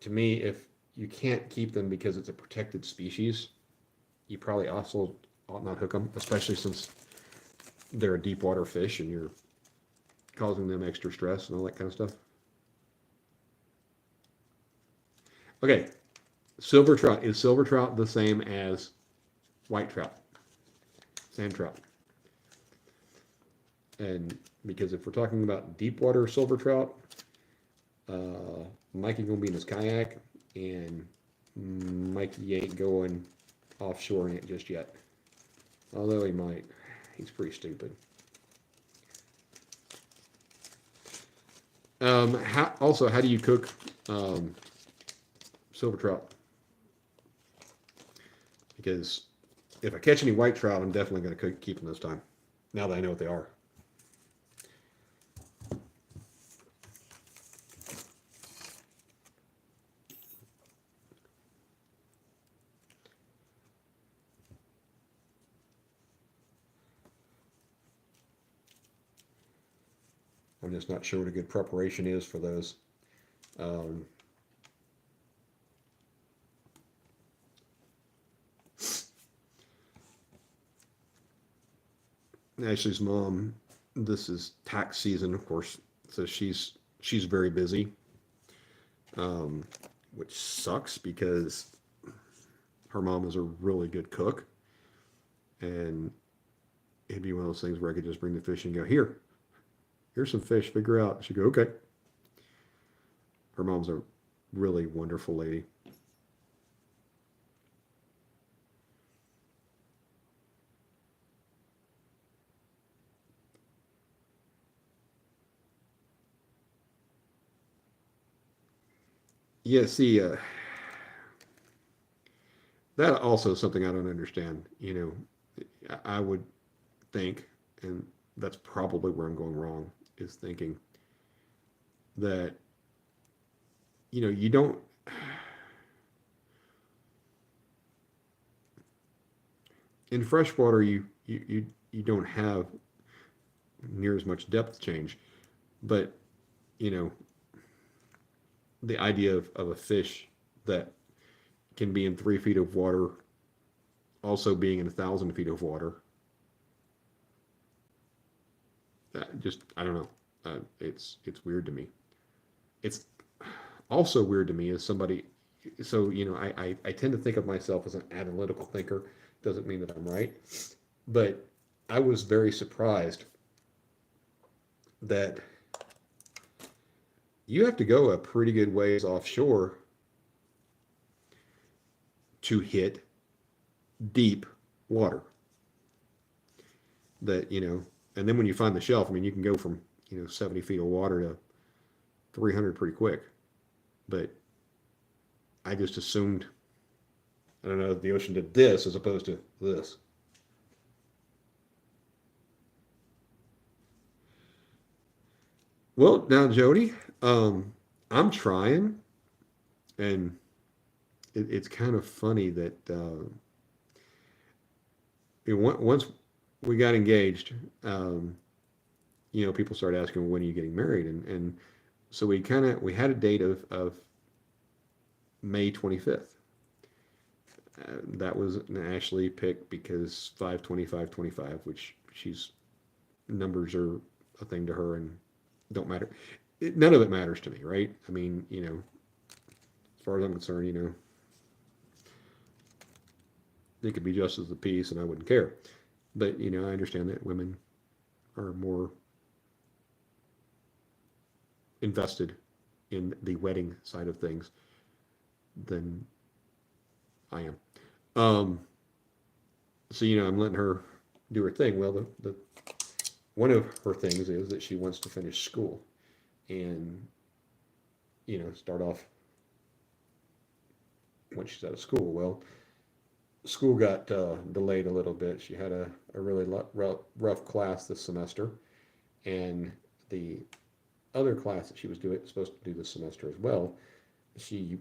[SPEAKER 1] to me, if you can't keep them because it's a protected species, you probably also ought not hook them, especially since they're a deep water fish and you're causing them extra stress and all that kind of stuff. Okay, silver trout. Is silver trout the same as white trout, sand trout? And because if we're talking about deep water silver trout, Mikey gonna be in his kayak, and Mikey ain't going offshore in it just yet. Although he might. He's pretty stupid. How do you cook silver trout? Because if I catch any white trout, I'm definitely going to keep them this time. Now that I know what they are. I'm just not sure what a good preparation is for those. Um, Ashley's mom, this is tax season, of course, so she's very busy, um, which sucks because her mom is a really good cook, and it'd be one of those things where I could just bring the fish and go, here's some fish, figure out. She'd go, okay. Her mom's a really wonderful lady. Yeah, see, that also is something I don't understand. I would think, and that's probably where I'm going wrong, is thinking that, you don't, in freshwater, you don't have near as much depth change, but, you know, the idea of a fish that can be in 3 feet of water, also being in 1,000 feet of water, I don't know. It's weird to me. It's also weird to me as somebody. So I tend to think of myself as an analytical thinker. Doesn't mean that I'm right, but I was very surprised that you have to go a pretty good ways offshore to hit deep water. And then when you find the shelf, I mean, you can go from 70 feet of water to 300 pretty quick. But I just assumed, I don't know, the ocean did this as opposed to this. Well, now, Jody, I'm trying, and it's kind of funny that once we got engaged, people started asking, when are you getting married? And so we had a date of May 25th. That was an Ashley pick because 5/25/25, which numbers are a thing to her and don't matter. None of it matters to me, right? I mean, as far as I'm concerned, it could be just as a piece and I wouldn't care. But, I understand that women are more invested in the wedding side of things than I am. Um, so, I'm letting her do her thing. Well, the one of her things is that she wants to finish school and, start off when she's out of school. Well, school got delayed a little bit. She had a really rough class this semester, and the other class that she was supposed to do this semester as well, she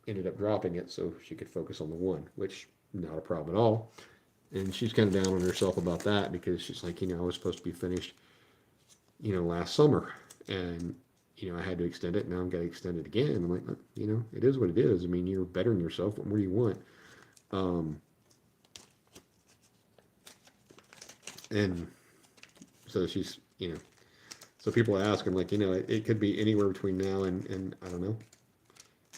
[SPEAKER 1] ended up dropping it so she could focus on the one, which not a problem at all. And she's kind of down on herself about that because she's like, I was supposed to be finished, last summer, and I had to extend it. Now I'm going to extend it again. I'm like, it is what it is. I mean, you're bettering yourself. What more do you want? Um, and so she's, so people ask, I'm like, it could be anywhere between now and I don't know,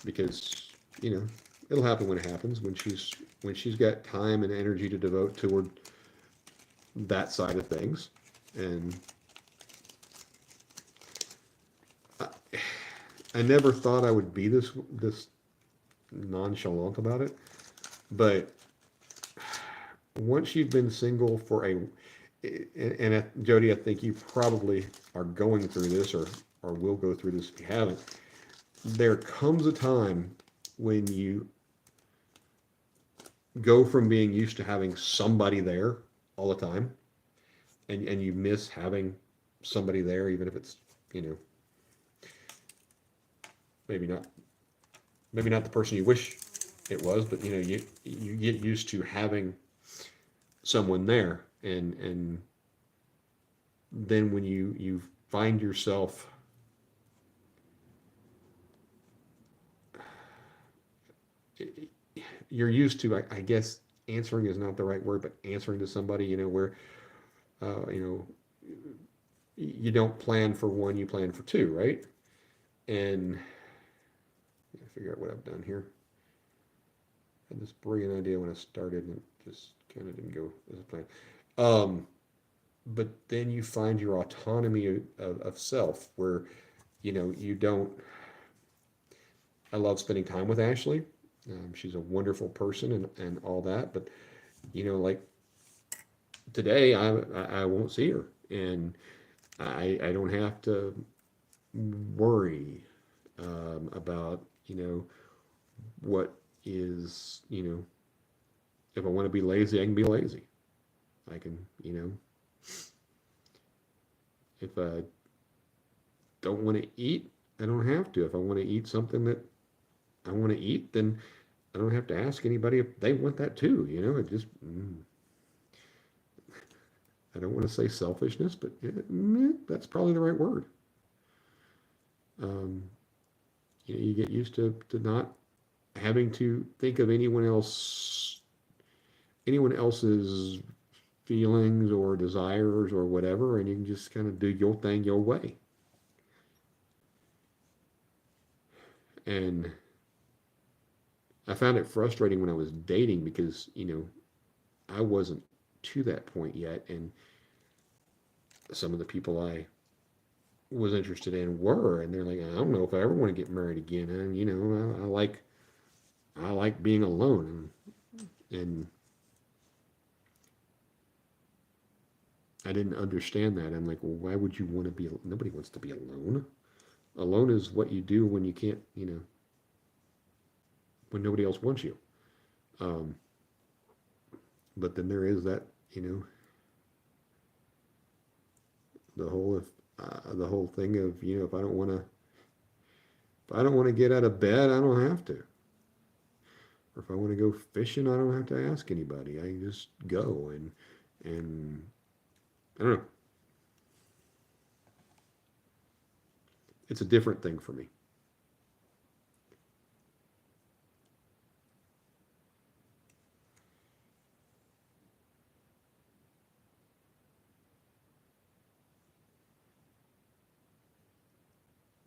[SPEAKER 1] because it'll happen when it happens, when she's got time and energy to devote toward that side of things. And I, I never thought I would be this nonchalant about it, but once you've been single for and Jody, I think you probably are going through this, or will go through this if you haven't. There comes a time when you go from being used to having somebody there all the time, and you miss having somebody there, even if it's, maybe not maybe not the person you wish it was, but you get used to having someone there, and then when you find yourself, you're used to, I guess answering is not the right word, but answering to somebody, where uh, you know you don't plan for one, you plan for two, right? And figure out what I've done here. I had this brilliant idea when I started, and it just kind of didn't go as planned. Um, but then you find your autonomy of self, where you don't. I love spending time with Ashley. She's a wonderful person, and all that. But like today, I won't see her, and I don't have to worry about what is, if I want to be lazy, I can be lazy. I can, if I don't want to eat, I don't have to. If I want to eat something that I want to eat, then I don't have to ask anybody if they want that too. It just, I don't want to say selfishness, but that's probably the right word. Um, you get used to not having to think of anyone else's feelings or desires or whatever, and you can just kind of do your thing your way. And I found it frustrating when I was dating because, I wasn't to that point yet, and some of the people I was interested in were, and they're like, I don't know if I ever want to get married again. And I like being alone, and I didn't understand that. I'm like, well, why would you want to be? Nobody wants to be alone. Alone is what you do when you can't, when nobody else wants you. Um, but then there is that, the whole thing of, if I don't want to get out of bed, I don't have to. Or if I want to go fishing, I don't have to ask anybody. I just go, and I don't know. It's a different thing for me.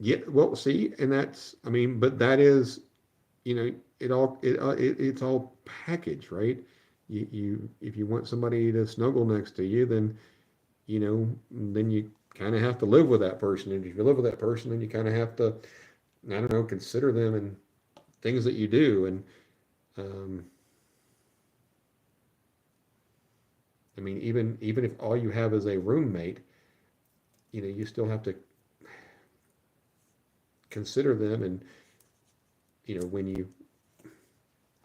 [SPEAKER 1] Yeah, well, see, and that's, I mean, but that is, it's all packaged, right? If you want somebody to snuggle next to you, then you kind of have to live with that person. And if you live with that person, then you kind of have to, I don't know, consider them and things that you do. And um, I mean, even if all you have is a roommate, you still have to consider them. And when you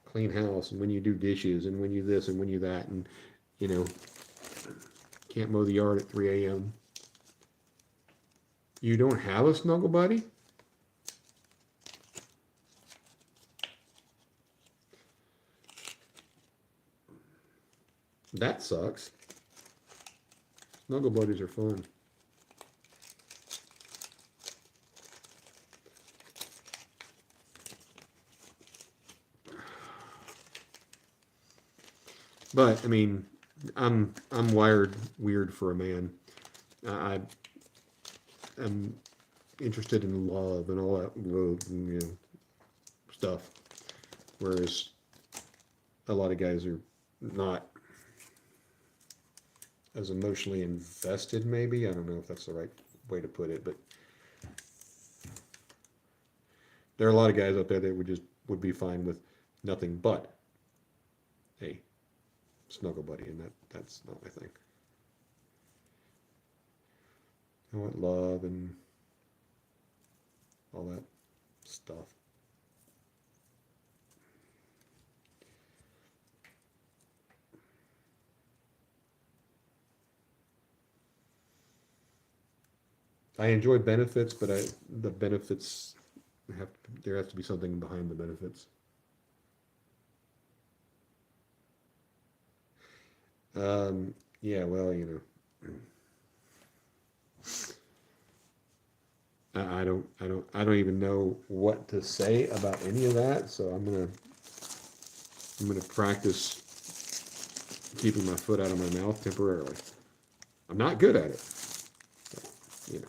[SPEAKER 1] clean house, and when you do dishes, and when you this, and when you that, and you know can't mow the yard at 3 a.m. You don't have a snuggle buddy? That sucks. Snuggle buddies are fun. But I mean, I'm wired weird for a man. I am interested in love and all that, stuff. Whereas a lot of guys are not as emotionally invested, maybe. I don't know if that's the right way to put it, but there are a lot of guys out there that would be fine with nothing but a snuggle buddy, and that's not my thing. I want love and all that stuff. I enjoy benefits, but the benefits there has to be something behind the benefits. Yeah, well, I don't even know what to say about any of that. So I'm gonna practice keeping my foot out of my mouth temporarily. I'm not good at it, but, you know.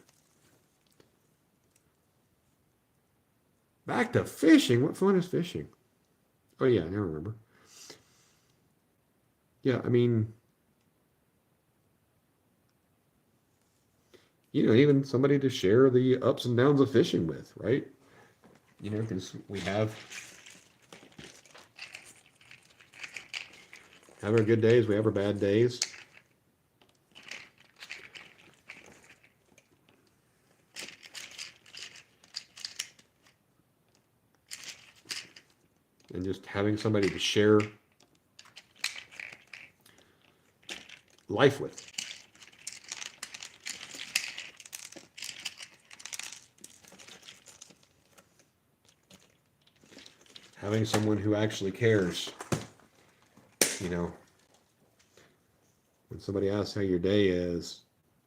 [SPEAKER 1] Back to fishing. What fun is fishing? Oh yeah, I remember. Yeah, I mean, even somebody to share the ups and downs of fishing with, right? Because we have our good days, we have our bad days. And just having somebody to share life with. Having someone who actually cares. When somebody asks how your day is,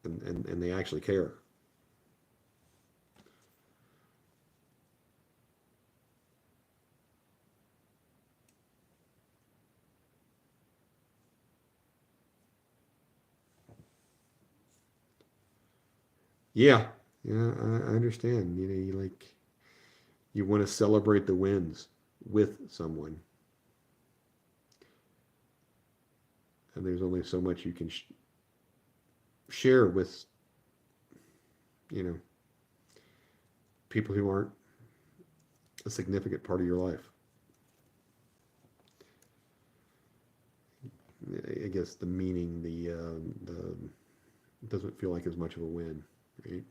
[SPEAKER 1] and they actually care. Yeah, yeah, I understand. You want to celebrate the wins with someone, and there's only so much you can share with you know people who aren't a significant part of your life. I guess the meaning, the doesn't feel like as much of a win, right?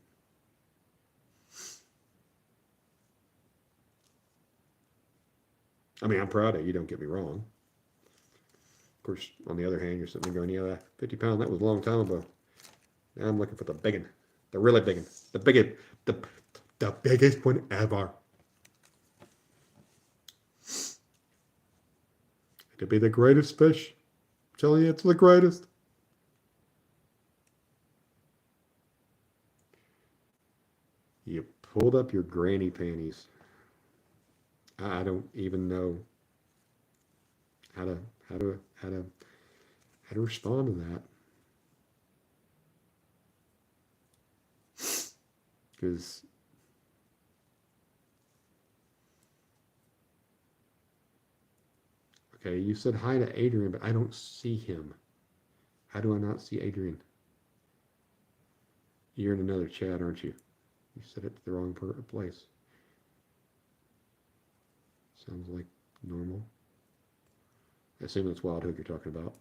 [SPEAKER 1] I mean, I'm proud of you. Don't get me wrong. Of course, on the other hand, you're sitting there going, "Yeah, 50 pound. That was a long time ago. Now I'm looking for the big one, the really big one, the biggest, the biggest one ever. To be the greatest fish. I'm telling you, it's the greatest." You pulled up your granny panties. I don't even know how to how to how to how to respond to that, because okay, you said hi to Adrian, but I don't see him. How do I not see Adrian? You're in another chat, aren't you? You said it to the wrong place. Sounds like normal. I assume that's Wild Hook you're talking about.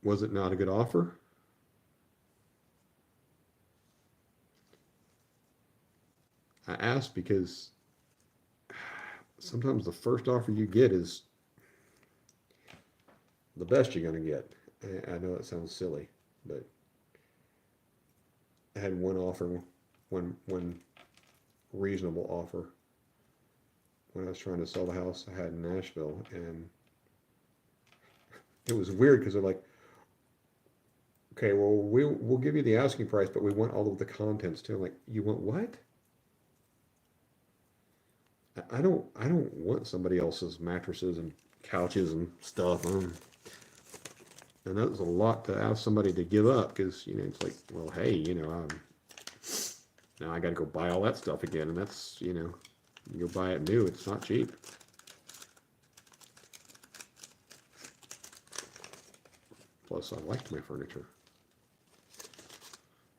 [SPEAKER 1] Was it not a good offer? ask because sometimes the first offer you get is the best you're going to get. I know it sounds silly, but I had one offer, one reasonable offer when I was trying to sell the house I had in Nashville, and it was weird because they're like, okay, well, we'll give you the asking price, but we want all of the contents too. I'm like, you want what? I don't want somebody else's mattresses and couches and stuff. And that was a lot to ask somebody to give up because it's like, well, hey, now I got to go buy all that stuff again, and that's you go buy it new. It's not cheap. Plus, I liked my furniture,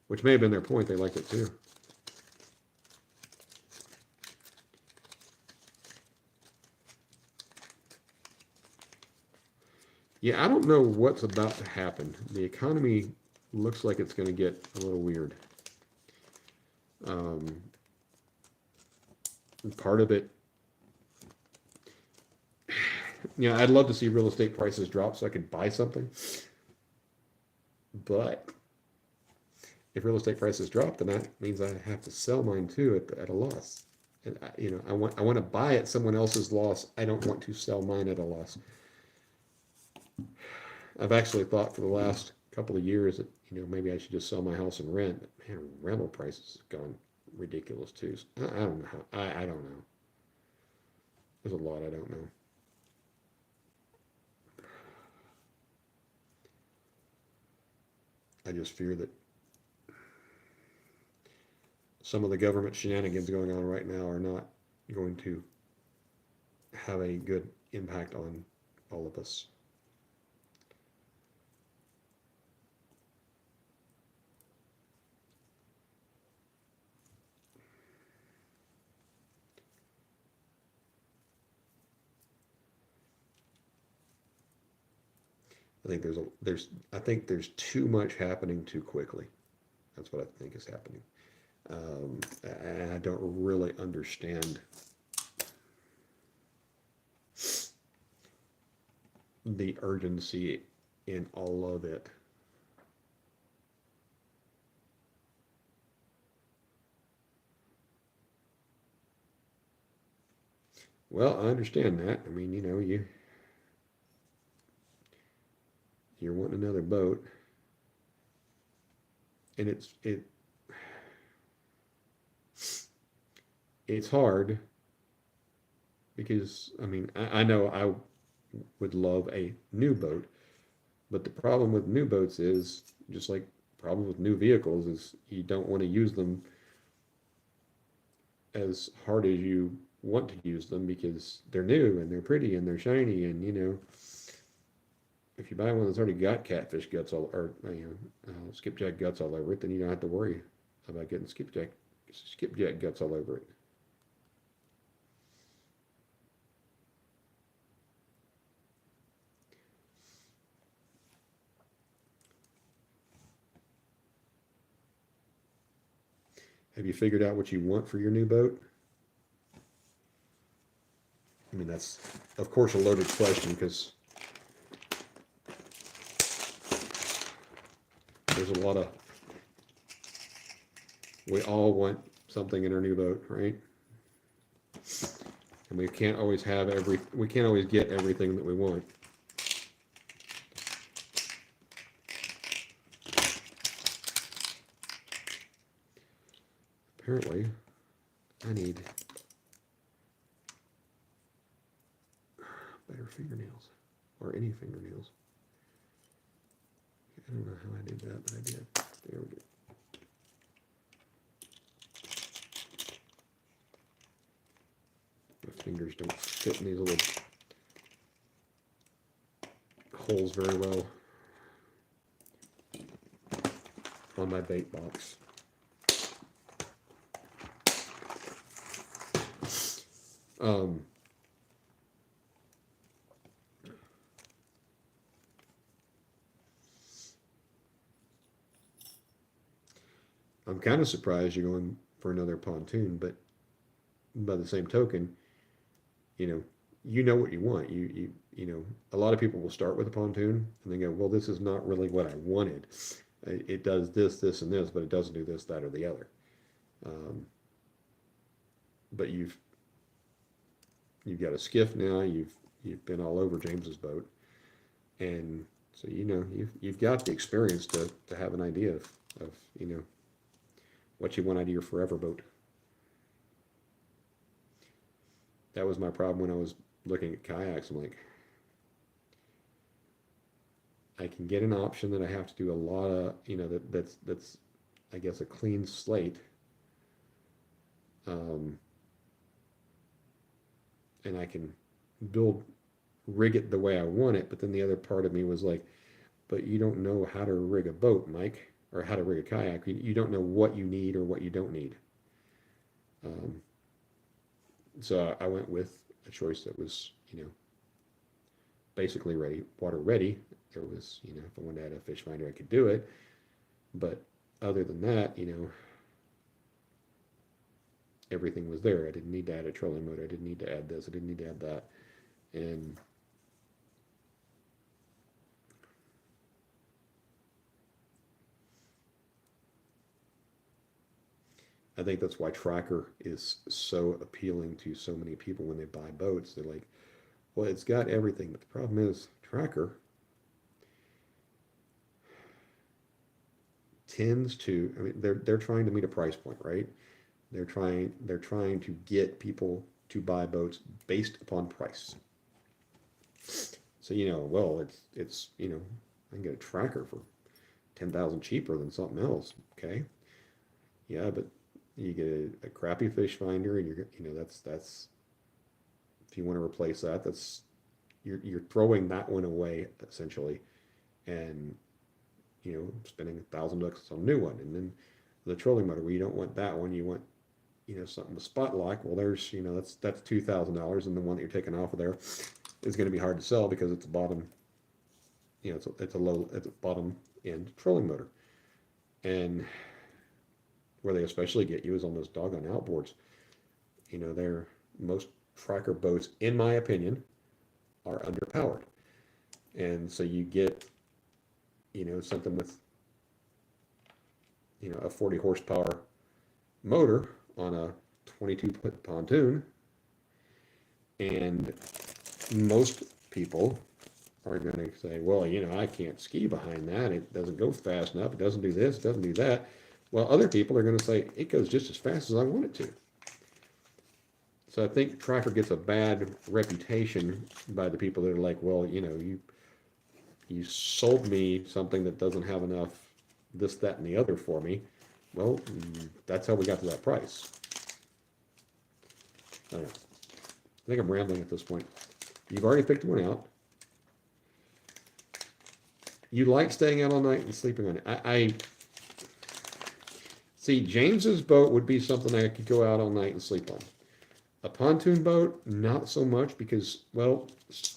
[SPEAKER 1] which may have been their point. They liked it too. Yeah, I don't know what's about to happen. The economy looks like it's going to get a little weird. Part of it, I'd love to see real estate prices drop so I could buy something. But if real estate prices drop, then that means I have to sell mine too at a loss. And I want to buy at someone else's loss. I don't want to sell mine at a loss. I've actually thought for the last couple of years that maybe I should just sell my house and rent. But man, rental prices have gone ridiculous too. So I don't know how. I don't know. There's a lot I don't know. I just fear that some of the government shenanigans going on right now are not going to have a good impact on all of us. I think there's too much happening too quickly. That's what I think is happening. And I don't really understand the urgency in all of it. Well, I understand that. I mean, you're wanting another boat, and it's hard because I know I would love a new boat, but the problem with new boats is just like problem with new vehicles is you don't want to use them as hard as you want to use them because they're new and they're pretty and they're shiny, and if you buy one that's already got catfish guts or skipjack guts all over it, then you don't have to worry about getting skipjack guts all over it. Have you figured out what you want for your new boat? That's, of course, a loaded question because there's a lot of, we all want something in our new boat, right? And we can't always get everything that we want. Apparently, I need better fingernails, or any fingernails. I don't know how I did that, but I did. There we go. My fingers don't fit in these little holes very well on my bait box. I'm kind of surprised you're going for another pontoon, but by the same token, you know, you know what you want. A lot of people will start with a pontoon and they go, well, this is not really what I wanted. It does this, this, and this, but it doesn't do this, that, or the other. Um, but you've got a skiff now. You've been all over James's boat, and so you've got the experience to have an idea of what you want out of your forever boat. That was my problem when I was looking at kayaks. I'm like, I can get an option that I have to do a lot of, that's I guess a clean slate. Um, and I can rig it the way I want it. But then the other part of me was like, but you don't know how to rig a boat, Mike, or how to rig a kayak. You don't know what you need or what you don't need. Um, so I went with a choice that was, basically ready, water ready. There was, if I wanted to add a fish finder, I could do it. But other than that, everything was there. I didn't need to add a trolling motor. I didn't need to add this. I didn't need to add that. And I think that's why Tracker is so appealing to so many people when they buy boats. They're like, well, it's got everything. But the problem is Tracker tends to, I mean, they're trying to meet a price point, right? They're trying to get people to buy boats based upon price. So well, it's I can get a Tracker for 10,000 cheaper than something else. Okay, yeah, but you get a crappy fish finder, and that's if you want to replace that, that's you're throwing that one away essentially, and spending $1,000 on a new one, and then the trolling motor. Well, you don't want that one. You want something with spot lock. Well, there's that's $2,000, and the one that you're taking off of there is going to be hard to sell because it's a bottom. It's a bottom end trolling motor, and where they especially get you is on those doggone outboards. They're most Tracker boats, in my opinion, are underpowered, and so you get something with a 40 horsepower motor on a 22-foot pontoon, and most people are going to say, well, I can't ski behind that. It doesn't go fast enough. It doesn't do this. It doesn't do that. Well, other people are going to say, it goes just as fast as I want it to. So I think Tracker gets a bad reputation by the people that are like, well, you sold me something that doesn't have enough this, that, and the other for me. Well, that's how we got to that price. I don't know. I think I'm rambling at this point. You've already picked one out. You like staying out all night and sleeping on it. I see, James's boat would be something I could go out all night and sleep on. A pontoon boat, not so much, because, well,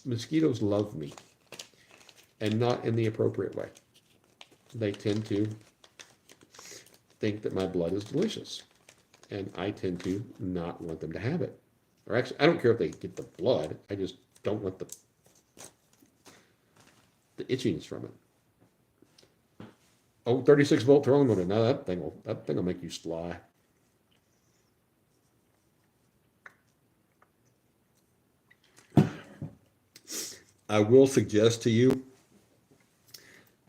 [SPEAKER 1] mosquitoes love me, and not in the appropriate way. They tend to think that my blood is delicious, and I tend to not want them to have it. Or actually, I don't care if they get the blood. I just don't want the itchiness from it. Oh, 36-volt trolling motor. Now that thing will make you fly. I will suggest to you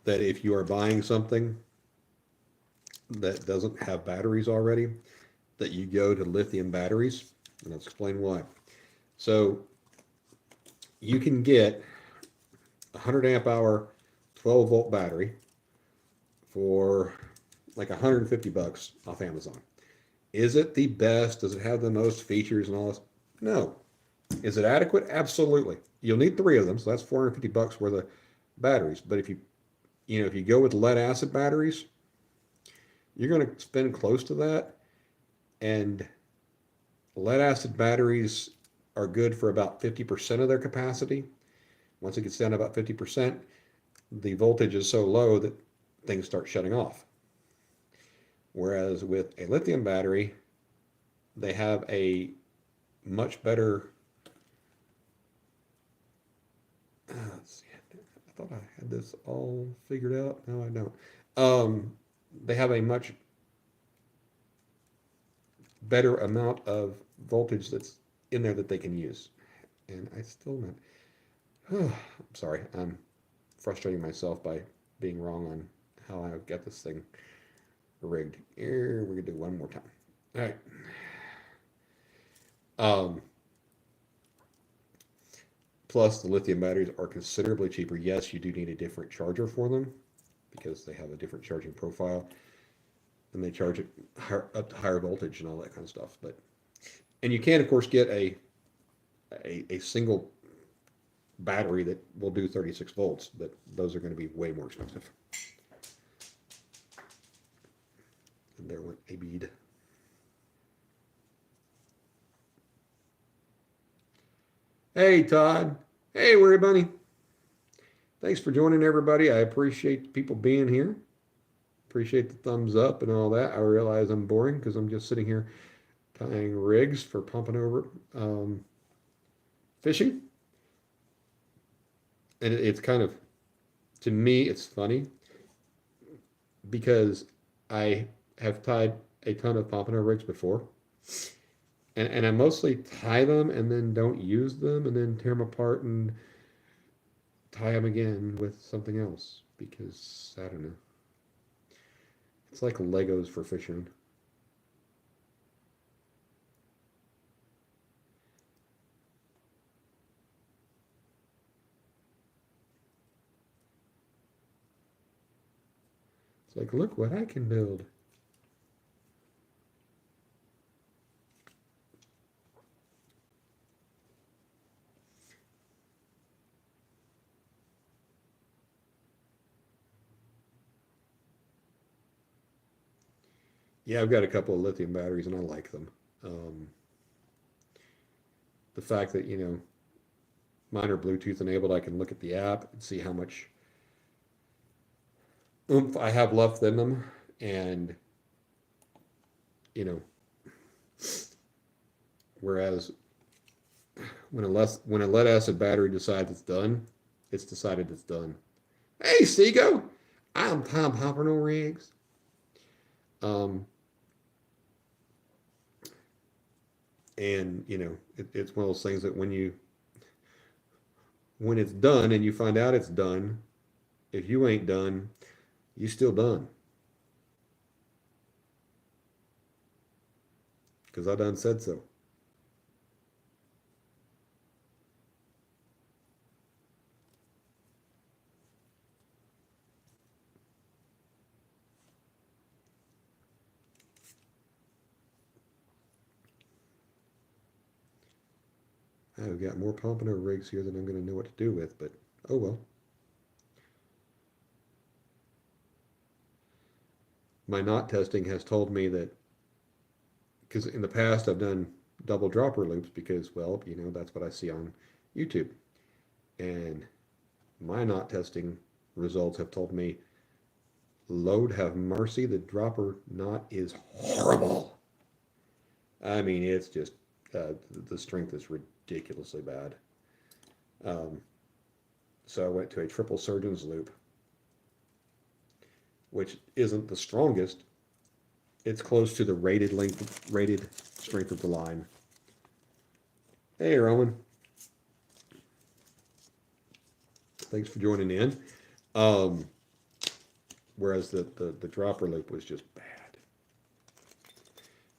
[SPEAKER 1] that if you are buying something that doesn't have batteries already, that you go to lithium batteries, and I'll explain why. So you can get a 100 amp hour 12-volt battery for like $150 off Amazon. Is it the best? Does it have the most features and all this? No. Is it adequate? Absolutely. You'll need 3 of them, so that's $450 worth of batteries. But if you go with lead acid batteries, you're going to spend close to that. And lead acid batteries are good for about 50% of their capacity. Once it gets down to about 50%, the voltage is so low that things start shutting off. Whereas with a lithium battery, they have a much better. Let's see. I thought I had this all figured out. No, I don't. They have a much better amount of voltage that's in there that they can use. And I still not. I'm sorry. I'm frustrating myself by being wrong on how I get this thing rigged. Here, we're gonna do one more time. All right. Um, Plus, the lithium batteries are considerably cheaper. Yes, you do need a different charger for them because they have a different charging profile and they charge it up to higher voltage and all that kind of stuff. And you can, of course, get a single battery that will do 36 volts, but those are going to be way more expensive. And there went a bead. Hey, Todd. Hey, Worry Bunny. Thanks for joining, everybody. I appreciate people being here. Appreciate the thumbs up and all that. I realize I'm boring because I'm just sitting here tying rigs for pumping over fishing. And it's kind of, to me, it's funny because I have tied a ton of pompano rigs before. And I mostly tie them and then don't use them and then tear them apart and tie them again with something else because, I don't know. It's like Legos for fishing. It's like, look what I can build. Yeah, I've got a couple of lithium batteries and I like them. Um, the fact that, mine are Bluetooth enabled, I can look at the app and see how much oomph I have left in them. And, you know, whereas when a lead acid battery decides it's done, it's decided it's done. Hey, Seago, I'm Tom Pompano Rigs. Um, and it's one of those things that when it's done and you find out it's done, if you ain't done, you still done. Because I done said so. I've got more pompano rigs here than I'm going to know what to do with, but oh well. My knot testing has told me that, because in the past I've done double dropper loops because, well, that's what I see on YouTube. And my knot testing results have told me, Lord have mercy, the dropper knot is horrible. I mean, it's just, the strength is ridiculously bad. So I went to a triple surgeon's loop, which isn't the strongest. It's close to the rated strength of the line. Hey, Roman. Thanks for joining in. Whereas the dropper loop was just bad.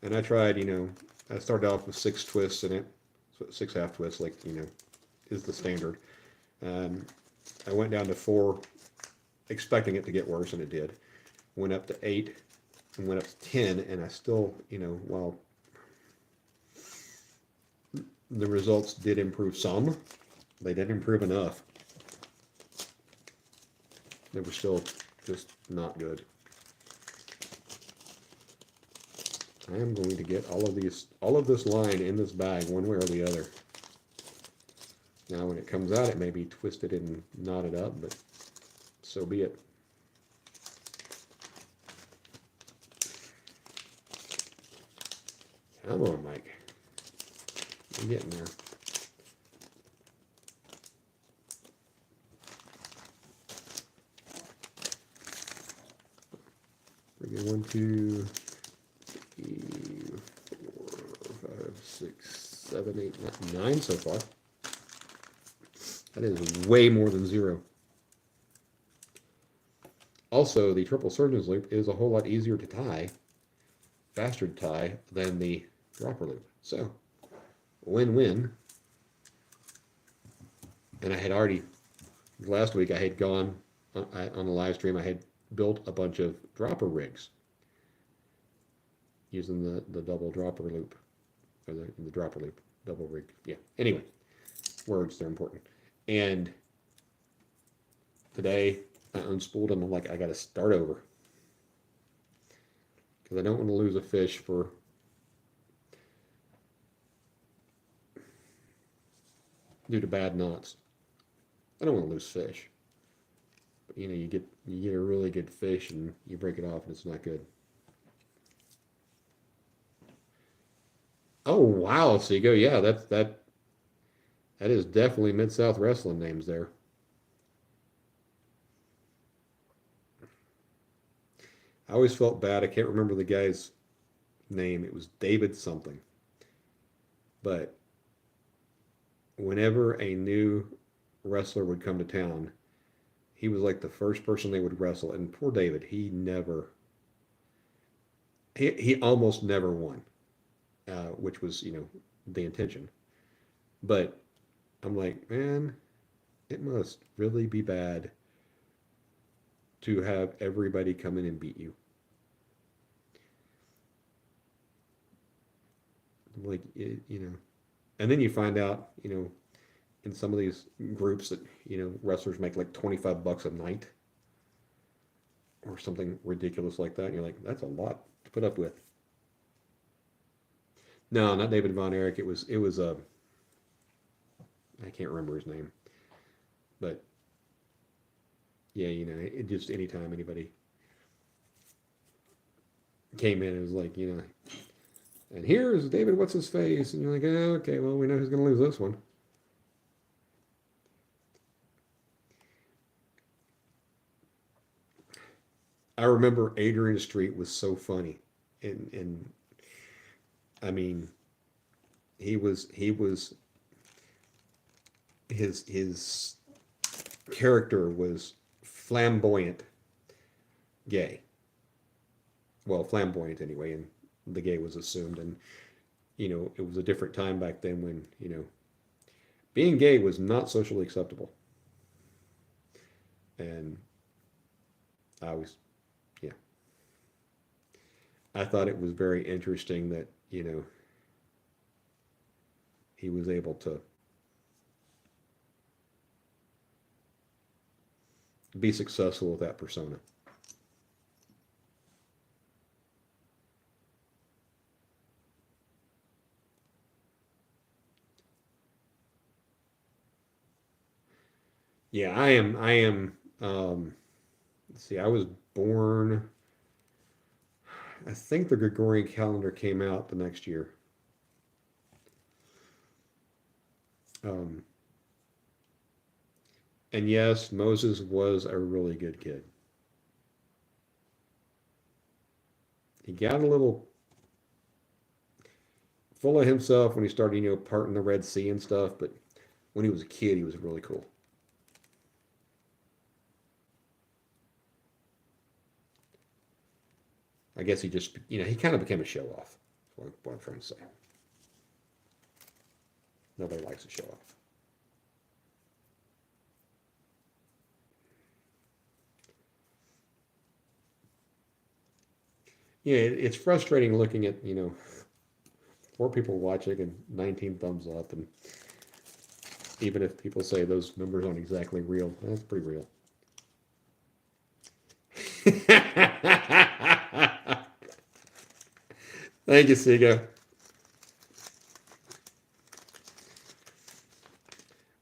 [SPEAKER 1] And I tried, I started off with 6 twists in it, so 6 half twists, like, is the standard. I went down to 4, expecting it to get worse, and it did. Went up to 8, and went up to 10, and I still, while the results did improve some, they didn't improve enough. They were still just not good. I am going to get all of this line in this bag one way or the other. Now when it comes out, it may be twisted and knotted up, but so be it. Come on, Mike. I'm getting there. We get 1, 2, 3, 4, 5, 6, 7, 8, 9 so far. That is way more than 0. Also, the triple surgeon's loop is a whole lot easier to tie, faster to tie than the dropper loop. So, win-win. And I had already, last week I had gone on the live stream, I had built a bunch of dropper rigs using the double dropper loop, or the dropper loop, double rig. Yeah, anyway, words, they're important. And today I unspooled them. I'm like, I got to start over because I don't want to lose a fish due to bad knots. I don't want to lose fish. But you know, you get a really good fish and you break it off and it's not good. Oh wow, Seago, yeah, that is definitely Mid-South Wrestling names there. I always felt bad. I can't remember the guy's name. It was David something. But whenever a new wrestler would come to town, he was like the first person they would wrestle. And poor David, he almost never won, which was, the intention. But I'm like, man, it must really be bad to have everybody come in and beat you. Like, and then you find out, in some of these groups that, wrestlers make like $25 a night or something ridiculous like that. And you're like, that's a lot to put up with. No, not David Von Erich. It was I can't remember his name, but yeah, it just anytime anybody came in, it was like, and here's David, what's his face? And you're like, oh, okay, well, we know who's going to lose this one. I remember Adrian Street was so funny. And I mean, his character was flamboyant gay. Well, flamboyant anyway, and the gay was assumed. And, it was a different time back then when, being gay was not socially acceptable. And I was, yeah. I thought it was very interesting that, he was able to be successful with that persona. Yeah, I am, let's see, I was born, I think the Gregorian calendar came out the next year. Um, and yes, Moses was a really good kid. He got a little full of himself when he started, parting the Red Sea and stuff, but when he was a kid, he was really cool. I guess he just, he kind of became a show off. That's what I'm trying to say. Nobody likes a show off. Yeah, it's frustrating looking at, 4 people watching and 19 thumbs up. And even if people say those numbers aren't exactly real, that's pretty real. Thank you, Seago.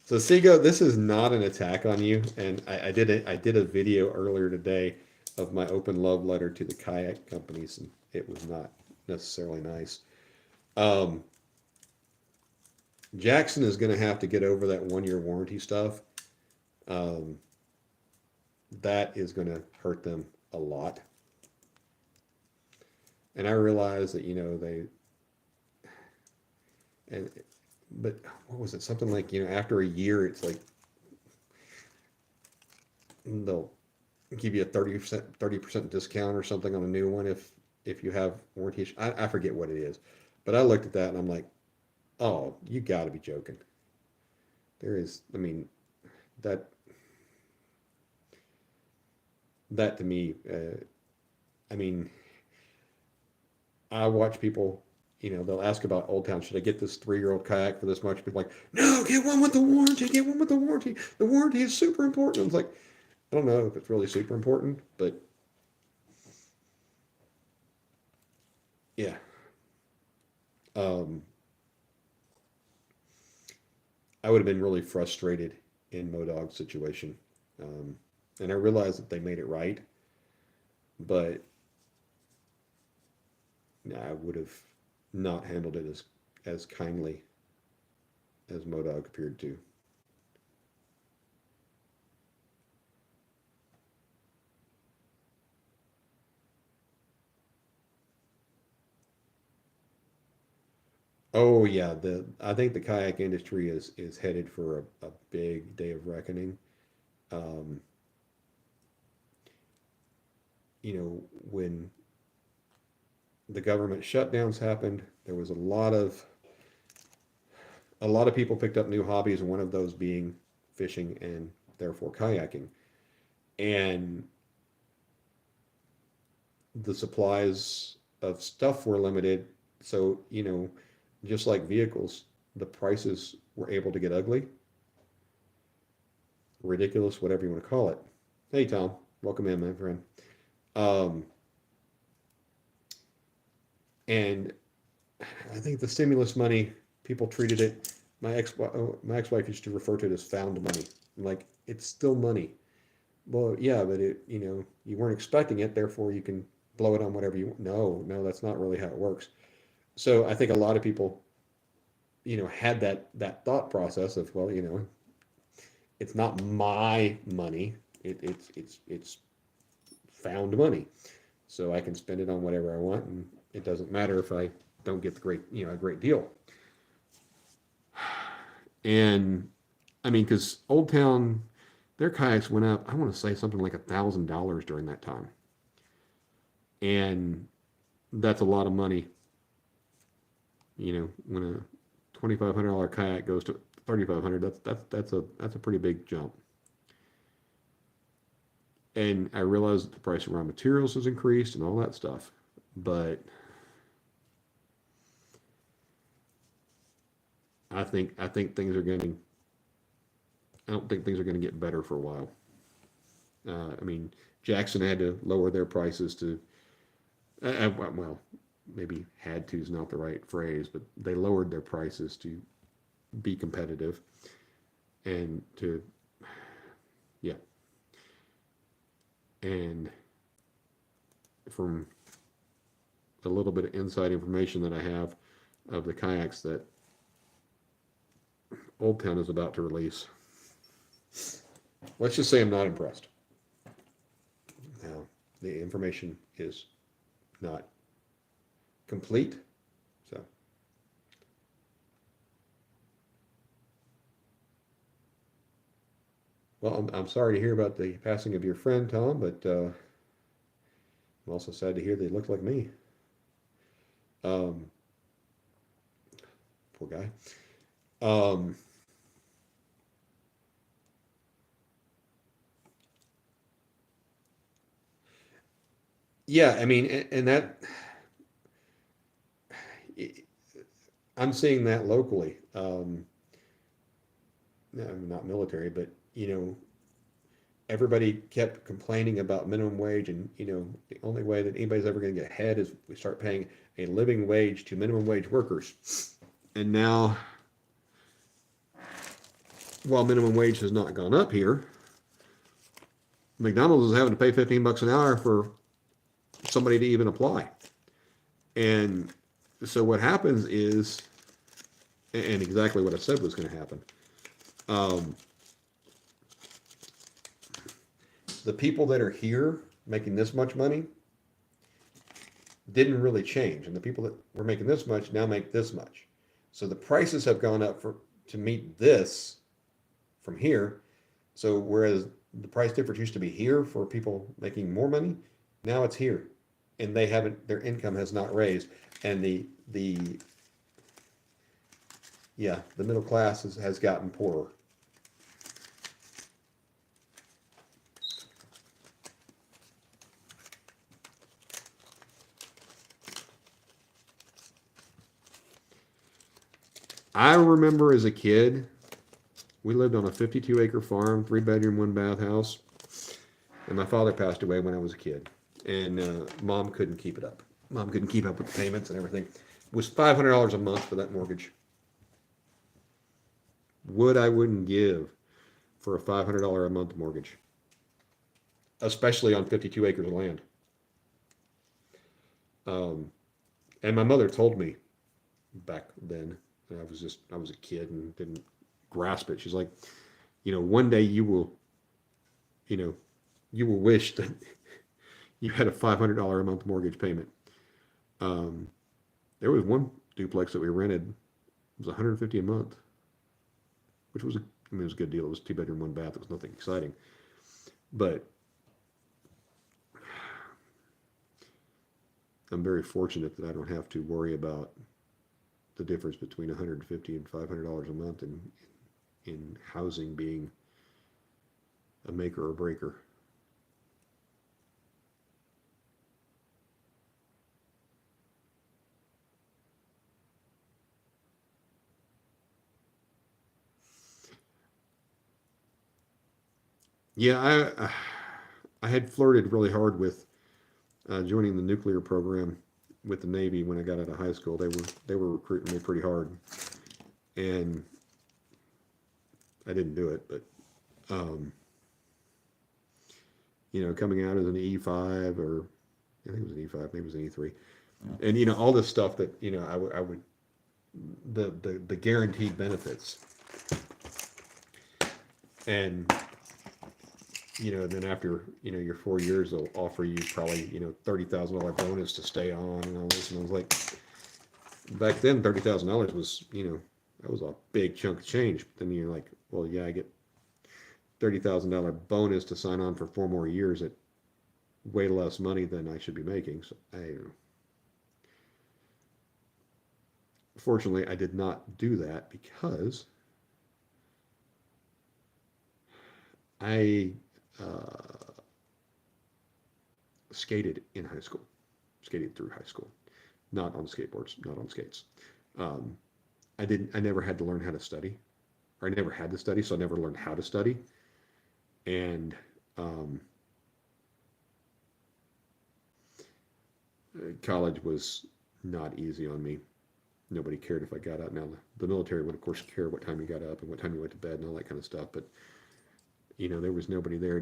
[SPEAKER 1] So Seago, this is not an attack on you, and I did a video earlier today of my open love letter to the kayak companies, and it was not necessarily nice. Um, Jackson is going to have to get over that 1 year warranty stuff. Um, that is going to hurt them a lot. And I realize that, and but what was it? Something like, after a year, it's like they'll give you a 30% discount or something on a new one if you have warranty issue. I forget what it is, but I looked at that and I'm like, oh, you got to be joking. There is, I mean, that that to me, I mean, I watch people, they'll ask about Old Town. Should I get this 3-year-old kayak for this much? People like, no, get one with the warranty. Get one with the warranty. The warranty is super important. I was like, I don't know if it's really super important, but yeah. Um, I would have been really frustrated in Modog's situation. Um, and I realized that they made it right, but I would have not handled it as kindly as Modog appeared to. Oh yeah, the I think the kayak industry is headed for a big day of reckoning. Um, when the government shutdowns happened, there was a lot of people picked up new hobbies, and one of those being fishing and therefore kayaking. And the supplies of stuff were limited, so just like vehicles, the prices were able to get ugly, ridiculous, whatever you want to call it. Hey Tom, welcome in, my friend. Um, and I think the stimulus money, people treated it. My ex-wife used to refer to it as found money. I'm like, it's still money. Well, yeah, but you weren't expecting it, therefore you can blow it on whatever you want. No, no, that's not really how it works. So I think a lot of people, had that thought process of, well, it's not my money. It's found money, so I can spend it on whatever I want, and it doesn't matter if I don't get the a great deal. And I mean, because Old Town, their kayaks went up, I want to say something like $1,000 during that time. And that's a lot of money. When a $2,500 kayak goes to 3,500, that's a pretty big jump. And I realize that the price of raw materials has increased and all that stuff, but I think things are getting. I don't think things are going to get better for a while. I mean, Jackson had to lower their prices to, well, maybe had to is not the right phrase, but they lowered their prices to be competitive and to, yeah. And from a little bit of inside information that I have of the kayaks that Old Town is about to release, let's just say I'm not impressed. Now, the information is not complete, so well, I'm sorry to hear about the passing of your friend, Tom, but I'm also sad to hear they look like me. Um, Poor guy. Um, yeah, I mean, and that I'm seeing that locally. No, not military, but everybody kept complaining about minimum wage, and the only way that anybody's ever going to get ahead is we start paying a living wage to minimum wage workers. And now, while minimum wage has not gone up here, McDonald's is having to pay $15 an hour for somebody to even apply. And so what happens is, and exactly what I said was going to happen. Um, the people that are here making this much money didn't really change, and the people that were making this much now make this much. So the prices have gone up for to meet this from here. So whereas the price difference used to be here for people making more money, now it's here, and they haven't their income has not raised, and the yeah, the middle class has gotten poorer. I remember as a kid, we lived on a 52-acre farm, 3 bedroom, 1 bath house, and my father passed away when I was a kid, and mom couldn't keep it up. Mom couldn't keep up with the payments and everything. It was $500 a month for that mortgage. Would I wouldn't give for a $500 a month mortgage, especially on 52 acres of land. Um, and my mother told me back then, and I was a kid and didn't grasp it. She's like, one day you know, you will wish that you had a $500 a month mortgage payment. Um, there was one duplex that we rented. It was 150 a month, which was it was a good deal. It was 2 bedroom, 1 bath. It was nothing exciting, but I'm very fortunate that I don't have to worry about the difference between 150 and $500 a month in housing being a maker or breaker. Yeah, I had flirted really hard with joining the nuclear program with the Navy when I got out of high school. They were recruiting me pretty hard, and I didn't do it. But um, coming out as an E5, or I think it was an E5, maybe it was an E3, and all this stuff that I would the guaranteed benefits, and then after your 4 years, they'll offer you probably $30,000 bonus to stay on and all this, and I was like, back then $30,000 was that was a big chunk of change. But then you're like, well, yeah, I get $30,000 bonus to sign on for 4 more years at way less money than I should be making. So fortunately, I did not do that because I uh, skated in high school, skated through high school, not on skateboards, not on skates. Um, I never had to learn how to study, or I never had to study, so I never learned how to study. And um, college was not easy on me. Nobody cared if I got up. Now, the military would, of course, care what time you got up and what time you went to bed and all that kind of stuff. But there was nobody there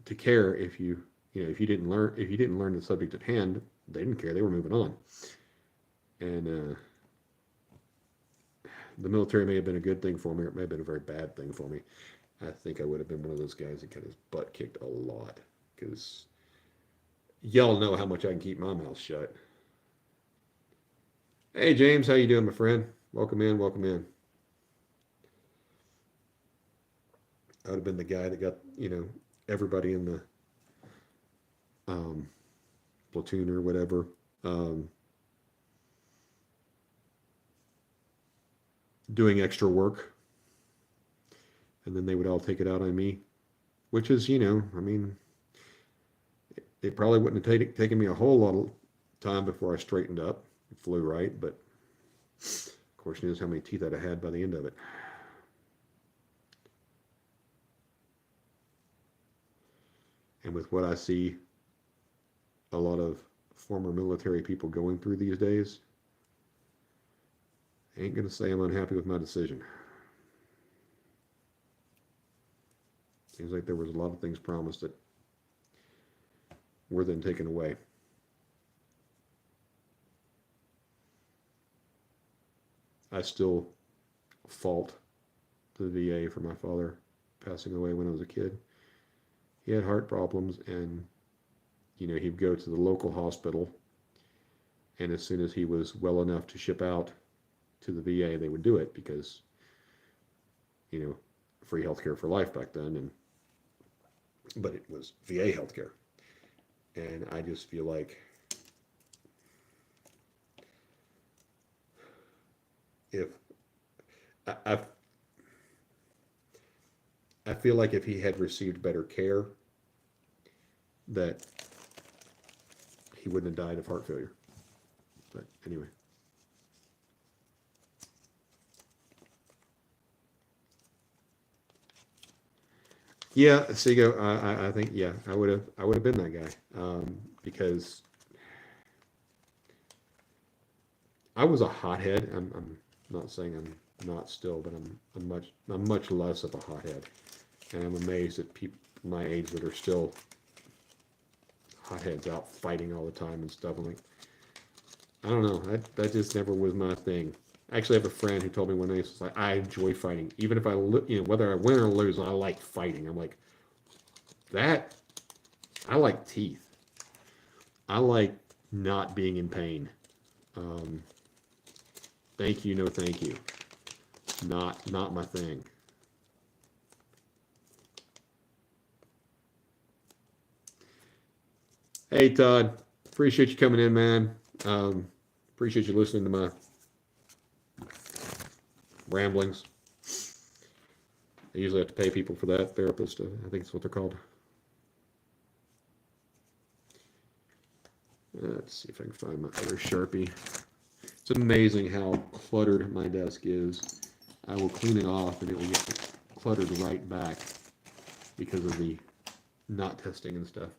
[SPEAKER 1] to care if you didn't learn the subject at hand. They didn't care. They were moving on. And the military may have been a good thing for me, or it may have been a very bad thing for me. I think I would have been one of those guys that got his butt kicked a lot, because y'all know how much I can keep my mouth shut. Hey James, how you doing, my friend? Welcome in, welcome in. I would have been the guy that got everybody in the um, platoon or whatever um, doing extra work, and then they would all take it out on me, which is I mean, it probably wouldn't have taken me a whole lot of time before I straightened up. It flew right, but the question is how many teeth I'd have had by the end of it. And with what I see a lot of former military people going through these days, I ain't going to say I'm unhappy with my decision. Seems like there was a lot of things promised that were then taken away. I still fault the VA for my father passing away when I was a kid. He had heart problems, and he'd go to the local hospital, and as soon as he was well enough to ship out to the VA, they would do it because free healthcare for life back then, but it was VA healthcare, and I just feel like if I, I feel like if he had received better care, that he wouldn't have died of heart failure. But anyway. Yeah, Seago, I think I would have been that guy, because I was a hothead. I'm not saying I'm not still, but I'm much less of a hothead, and I'm amazed at people my age that are still hotheads out fighting all the time and stuff. I'm like, I don't know, that just never was my thing. I actually have a friend who told me one day, it's like, I enjoy fighting, even if whether I win or lose, I like fighting. I'm like, that I like teeth. I like not being in pain. Thank you, no thank you. Not my thing. Hey Todd, appreciate you coming in, man. Appreciate you listening to my ramblings. I usually have to pay people for that. Therapist, I think that's what they're called. Let's see if I can find my other Sharpie. It's amazing how cluttered my desk is. I will clean it off and it will get cluttered right back because of the not testing and stuff.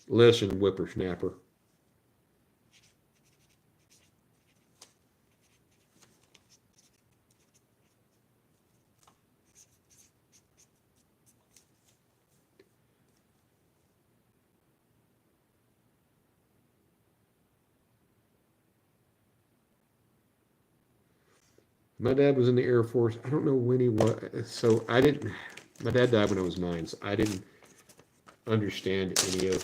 [SPEAKER 1] Listen, whippersnapper. My dad was in the Air Force. I don't know when he was. So I didn't. My dad died when I was 9, so I didn't understand any of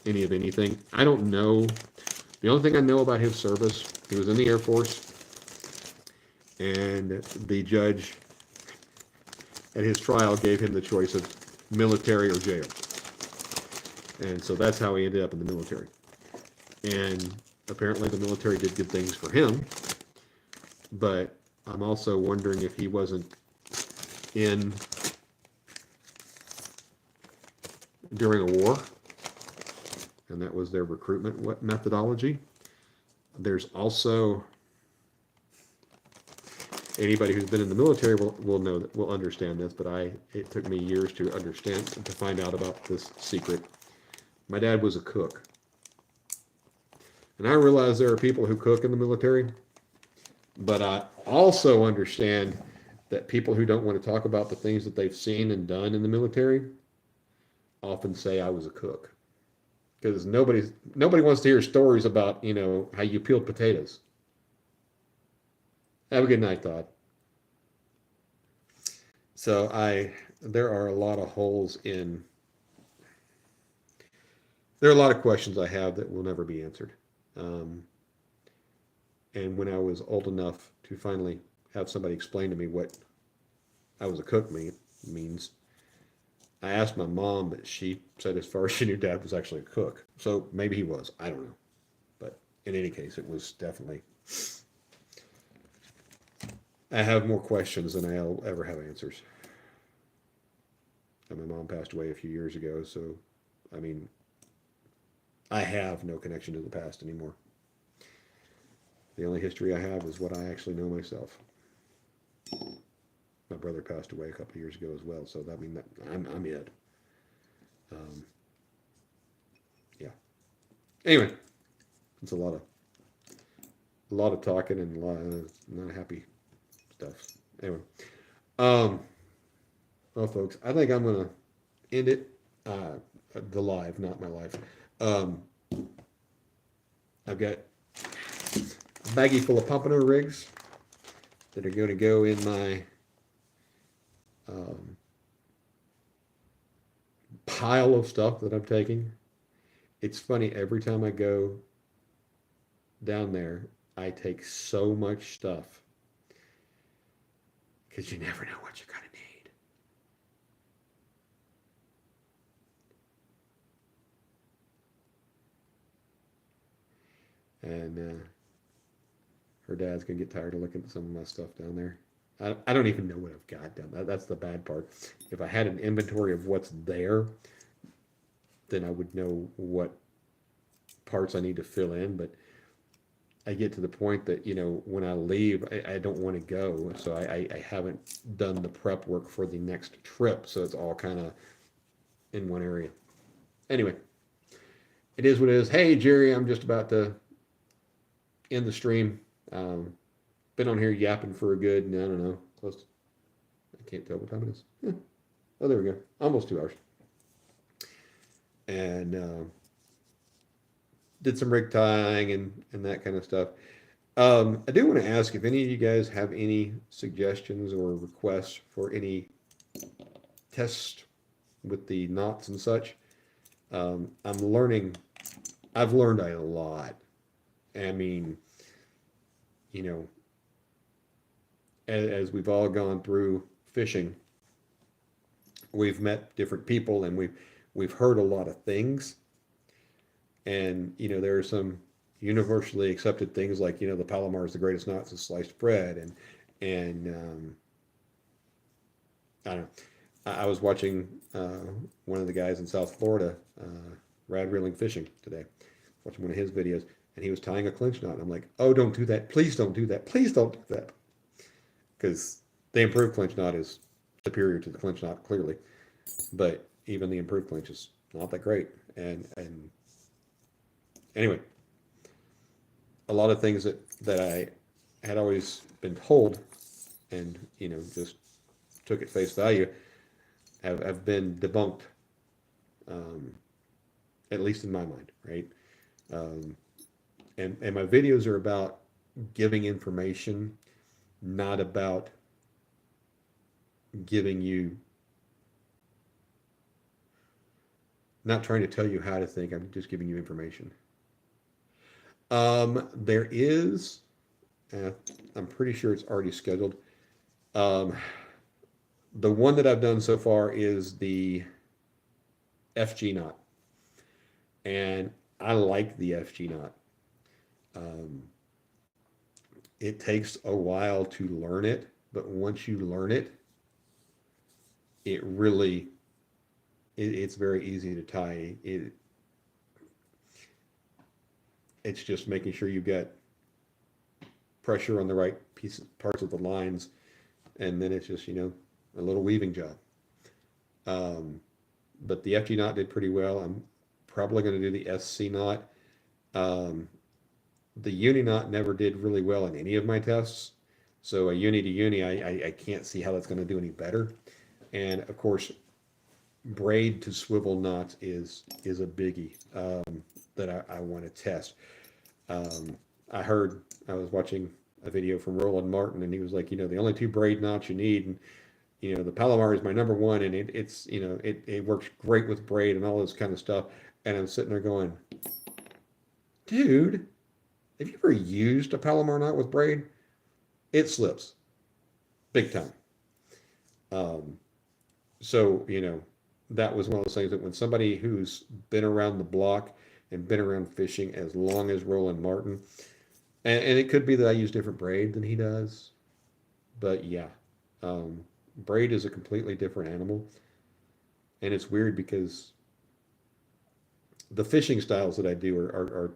[SPEAKER 1] anything. I don't know. The only thing I know about his service, he was in the Air Force, and the judge at his trial gave him the choice of military or jail. And so that's how he ended up in the military. And apparently the military did good things for him, but I'm also wondering if he wasn't in during a war, and that was their recruitment methodology. There's also, anybody who's been in the military will know that, will understand this, but it took me years to understand, to find out about this secret. My dad was a cook. And I realize there are people who cook in the military, but I also understand that people who don't want to talk about the things that they've seen and done in the military often say I was a cook. Because nobody wants to hear stories about, how you peeled potatoes. Have a good night, Todd. So there are a lot of holes in, there are a lot of questions I have that will never be answered. And when I was old enough to finally have somebody explain to me what I was a cook means, I asked my mom, but she said as far as she knew, Dad was actually a cook. So maybe he was. I don't know. But in any case, it was definitely, I have more questions than I'll ever have answers. And my mom passed away a few years ago, so, I have no connection to the past anymore. The only history I have is what I actually know myself. My brother passed away a couple of years ago as well, so that means that I'm it. Yeah. Anyway, it's a lot of talking and a lot of not happy stuff. Anyway, well, folks, I think I'm gonna end it. the live, not my life. Um, I've got a baggie full of pompano rigs that are going to go in my um, pile of stuff that I'm taking. It's funny, every time I go down there, I take so much stuff because you never know what you're going to need. And her dad's going to get tired of looking at some of my stuff down there. I don't even know what I've got down there. That's the bad part. If I had an inventory of what's there, then I would know what parts I need to fill in. But I get to the point that, when I leave, I don't want to go. So I haven't done the prep work for the next trip. So it's all kind of in one area. Anyway, it is what it is. Hey, Jerry, I'm just about to end the stream. Been on here yapping for a good, I don't know, close. I can't tell what time it is. Oh, there we go. Almost 2 hours. And did some rig tying and that kind of stuff. I do want to ask if any of you guys have any suggestions or requests for any tests with the knots and such. I've learned a lot. I mean, as we've all gone through fishing, we've met different people and we've heard a lot of things. And, there are some universally accepted things like, the Palomar is the greatest knot since sliced bread. And I don't know. I was watching one of the guys in South Florida, rad reeling fishing today, watching one of his videos, and he was tying a clinch knot. I'm like, oh, don't do that. Please don't do that. Please don't do that. Because the improved clinch knot is superior to the clinch knot, clearly. But even the improved clinch is not that great. And anyway, a lot of things that I had always been told and, just took at face value have been debunked, at least in my mind, right? And my videos are about giving information, not about giving you, not trying to tell you how to think. I'm just giving you information. There is, I'm pretty sure it's already scheduled. The one that I've done so far is the FG knot. And I like the FG knot. It takes a while to learn it, but once you learn it, it's very easy to tie. It's just making sure you get pressure on the right parts of the lines, and then it's just, a little weaving job. But the FG knot did pretty well. I'm probably going to do the SC knot. The uni knot never did really well in any of my tests. So a uni to uni, I can't see how that's going to do any better. And of course, braid to swivel knot is a biggie that I want to test. I was watching a video from Roland Martin, and he was like, the only two braid knots you need, and the Palomar is my number one, and it works great with braid and all this kind of stuff. And I'm sitting there going, dude, have you ever used a Palomar knot with braid? It slips big time. So, that was one of those things that when somebody who's been around the block and been around fishing as long as Roland Martin, and it could be that I use different braid than he does, but yeah, braid is a completely different animal. And it's weird because the fishing styles that I do are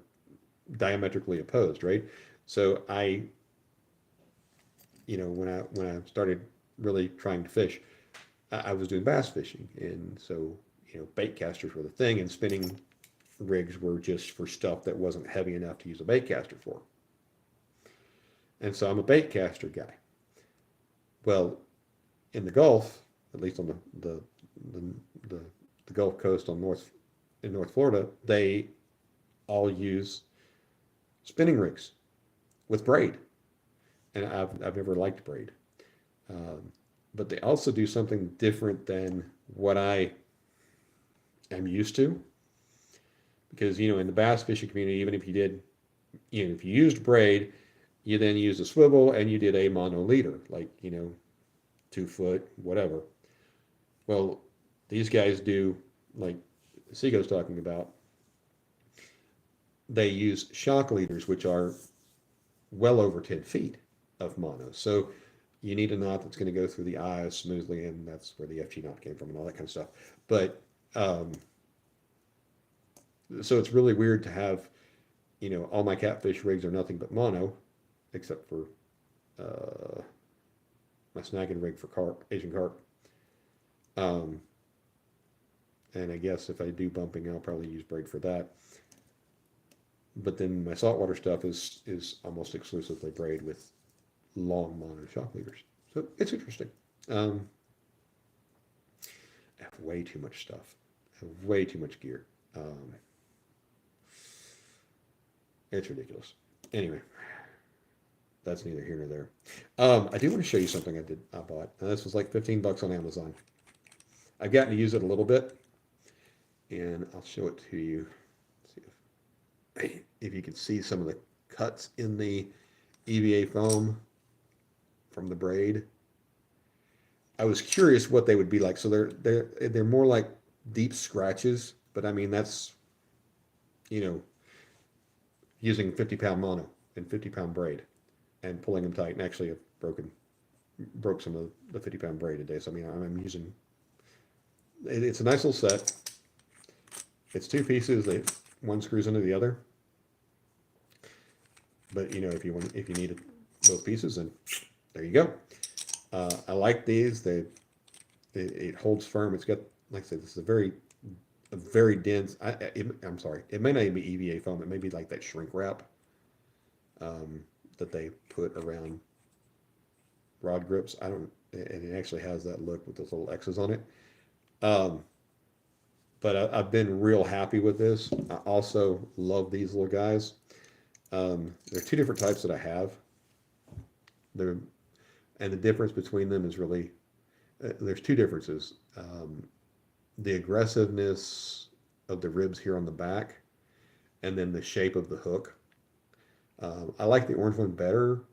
[SPEAKER 1] diametrically opposed, right? So when I started really trying to fish, I was doing bass fishing, and so bait casters were the thing, and spinning rigs were just for stuff that wasn't heavy enough to use a bait caster for. And so I'm a bait caster guy. Well, in the Gulf, at least on the Gulf Coast on in North Florida, they all use spinning rigs with braid, and I've never liked braid. Um, but they also do something different than what I am used to, because in the bass fishing community, even if you did, if you used braid, you then used a swivel and you did a mono leader, like 2 foot, whatever. Well, these guys do, like Seago's talking about. They use shock leaders, which are well over 10 feet of mono. So you need a knot that's going to go through the eyes smoothly, and that's where the FG knot came from and all that kind of stuff. But um, so it's really weird to have, all my catfish rigs are nothing but mono, except for uh, my snagging rig for carp, Asian carp. Um, and I guess if I do bumping, I'll probably use braid for that. But then my saltwater stuff is almost exclusively braid with long mono shock leaders. So it's interesting. Um, I have way too much stuff. I have way too much gear. Um, it's ridiculous. Anyway, that's neither here nor there. I do want to show you something I bought. Now, this was like $15 on Amazon. I've gotten to use it a little bit, and I'll show it to you. See if you can see some of the cuts in the EVA foam from the braid. I was curious what they would be like. So they're more like deep scratches, but I mean that's using 50-pound mono and 50-pound braid and pulling them tight. And actually, I've broke some of the 50-pound braid today. So I mean, I'm using. It's a nice little set. It's 2 pieces. One screws into the other. But if you need both pieces, then there you go. I like these. It holds firm. It's got, like I said, this is a very dense. I'm sorry. It may not even be EVA foam. It may be like that shrink wrap that they put around rod grips. And it actually has that look with those little X's on it. But I've been real happy with this. I also love these little guys. There are 2 different types that I have. And the difference between them is really, there's 2 differences. The aggressiveness of the ribs here on the back, and then the shape of the hook. I like the orange one better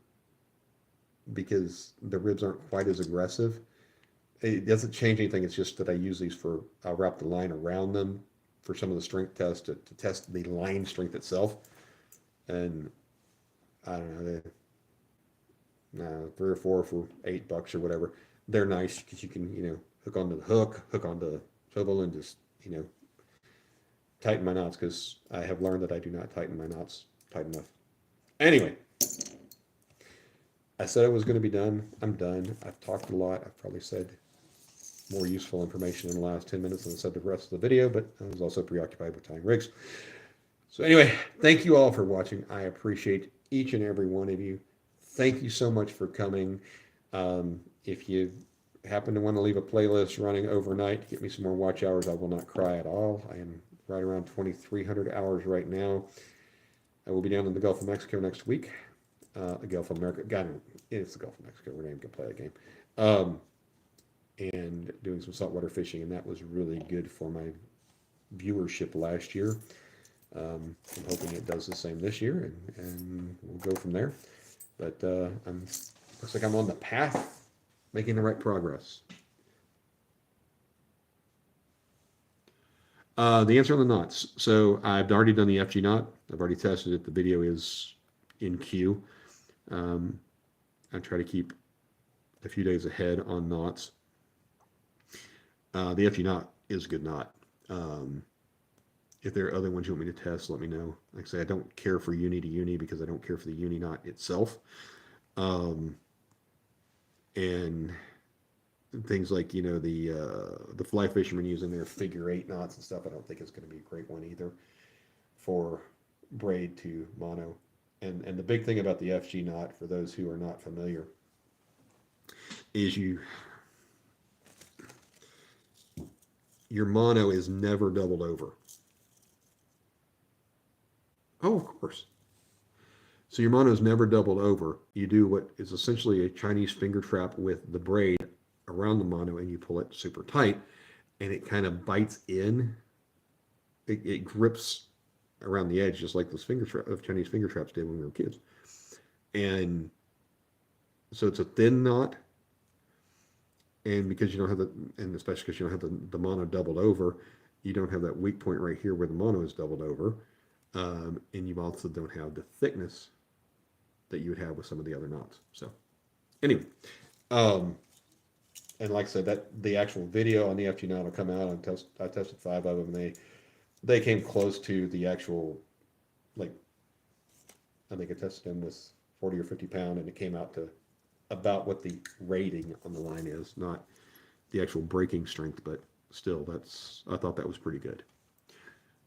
[SPEAKER 1] because the ribs aren't quite as aggressive. It doesn't change anything. It's just that I use these I'll wrap the line around them for some of the strength tests to test the line strength itself. And I don't know, 3 or 4 for $8 or whatever. They're nice because you can, hook onto the hook onto the swivel, and just, tighten my knots, because I have learned that I do not tighten my knots tight enough. Anyway, I said I was going to be done. I'm done. I've talked a lot. I've probably said more useful information in the last 10 minutes than I said the rest of the video, but I was also preoccupied with tying rigs. So anyway, thank you all for watching. I appreciate each and every one of you. Thank you so much for coming. If you happen to want to leave a playlist running overnight to get me some more watch hours, I will not cry at all. I am right around 2,300 hours right now. I will be down in the Gulf of Mexico next week. The Gulf of America. God, it's the Gulf of Mexico. We're not even going to play that game. And doing some saltwater fishing, and that was really good for my viewership last year. I'm hoping it does the same this year, and we'll go from there. But looks like I'm on the path, making the right progress. The answer on the knots. So I've already done the FG knot. I've already tested it. The video is in queue. I try to keep a few days ahead on knots. The FG knot is a good knot. If there are other ones you want me to test, let me know. Like I say, I don't care for uni to uni because I don't care for the uni knot itself. And things like, the fly fishermen using their figure 8 knots and stuff, I don't think it's going to be a great one either for braid to mono. And the big thing about the FG knot, for those who are not familiar, is your mono is never doubled over. Oh, of course. So your mono is never doubled over. You do what is essentially a Chinese finger trap with the braid around the mono, and you pull it super tight, and it kind of bites in. It grips around the edge, just like those Chinese finger traps did when we were kids. And so it's a thin knot, and because you don't have and especially because you don't have the mono doubled over, you don't have that weak point right here where the mono is doubled over, and you also don't have the thickness that you would have with some of the other knots. So anyway, and like I said, that the actual video on the FG knot will come out. I tested 5 of them. They came close to the actual, like, I think I tested them with 40 or 50 pound, and it came out to about what the rating on the line is, not the actual breaking strength, but still, I thought that was pretty good.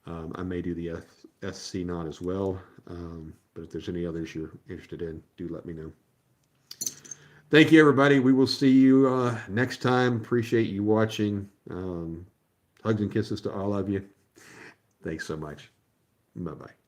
[SPEAKER 1] I may do the SC knot as well, but if there's any others you're interested in, do let me know. Thank you, everybody. We will see you next time. Appreciate you watching. Hugs and kisses to all of you. Thanks so much. Bye-bye.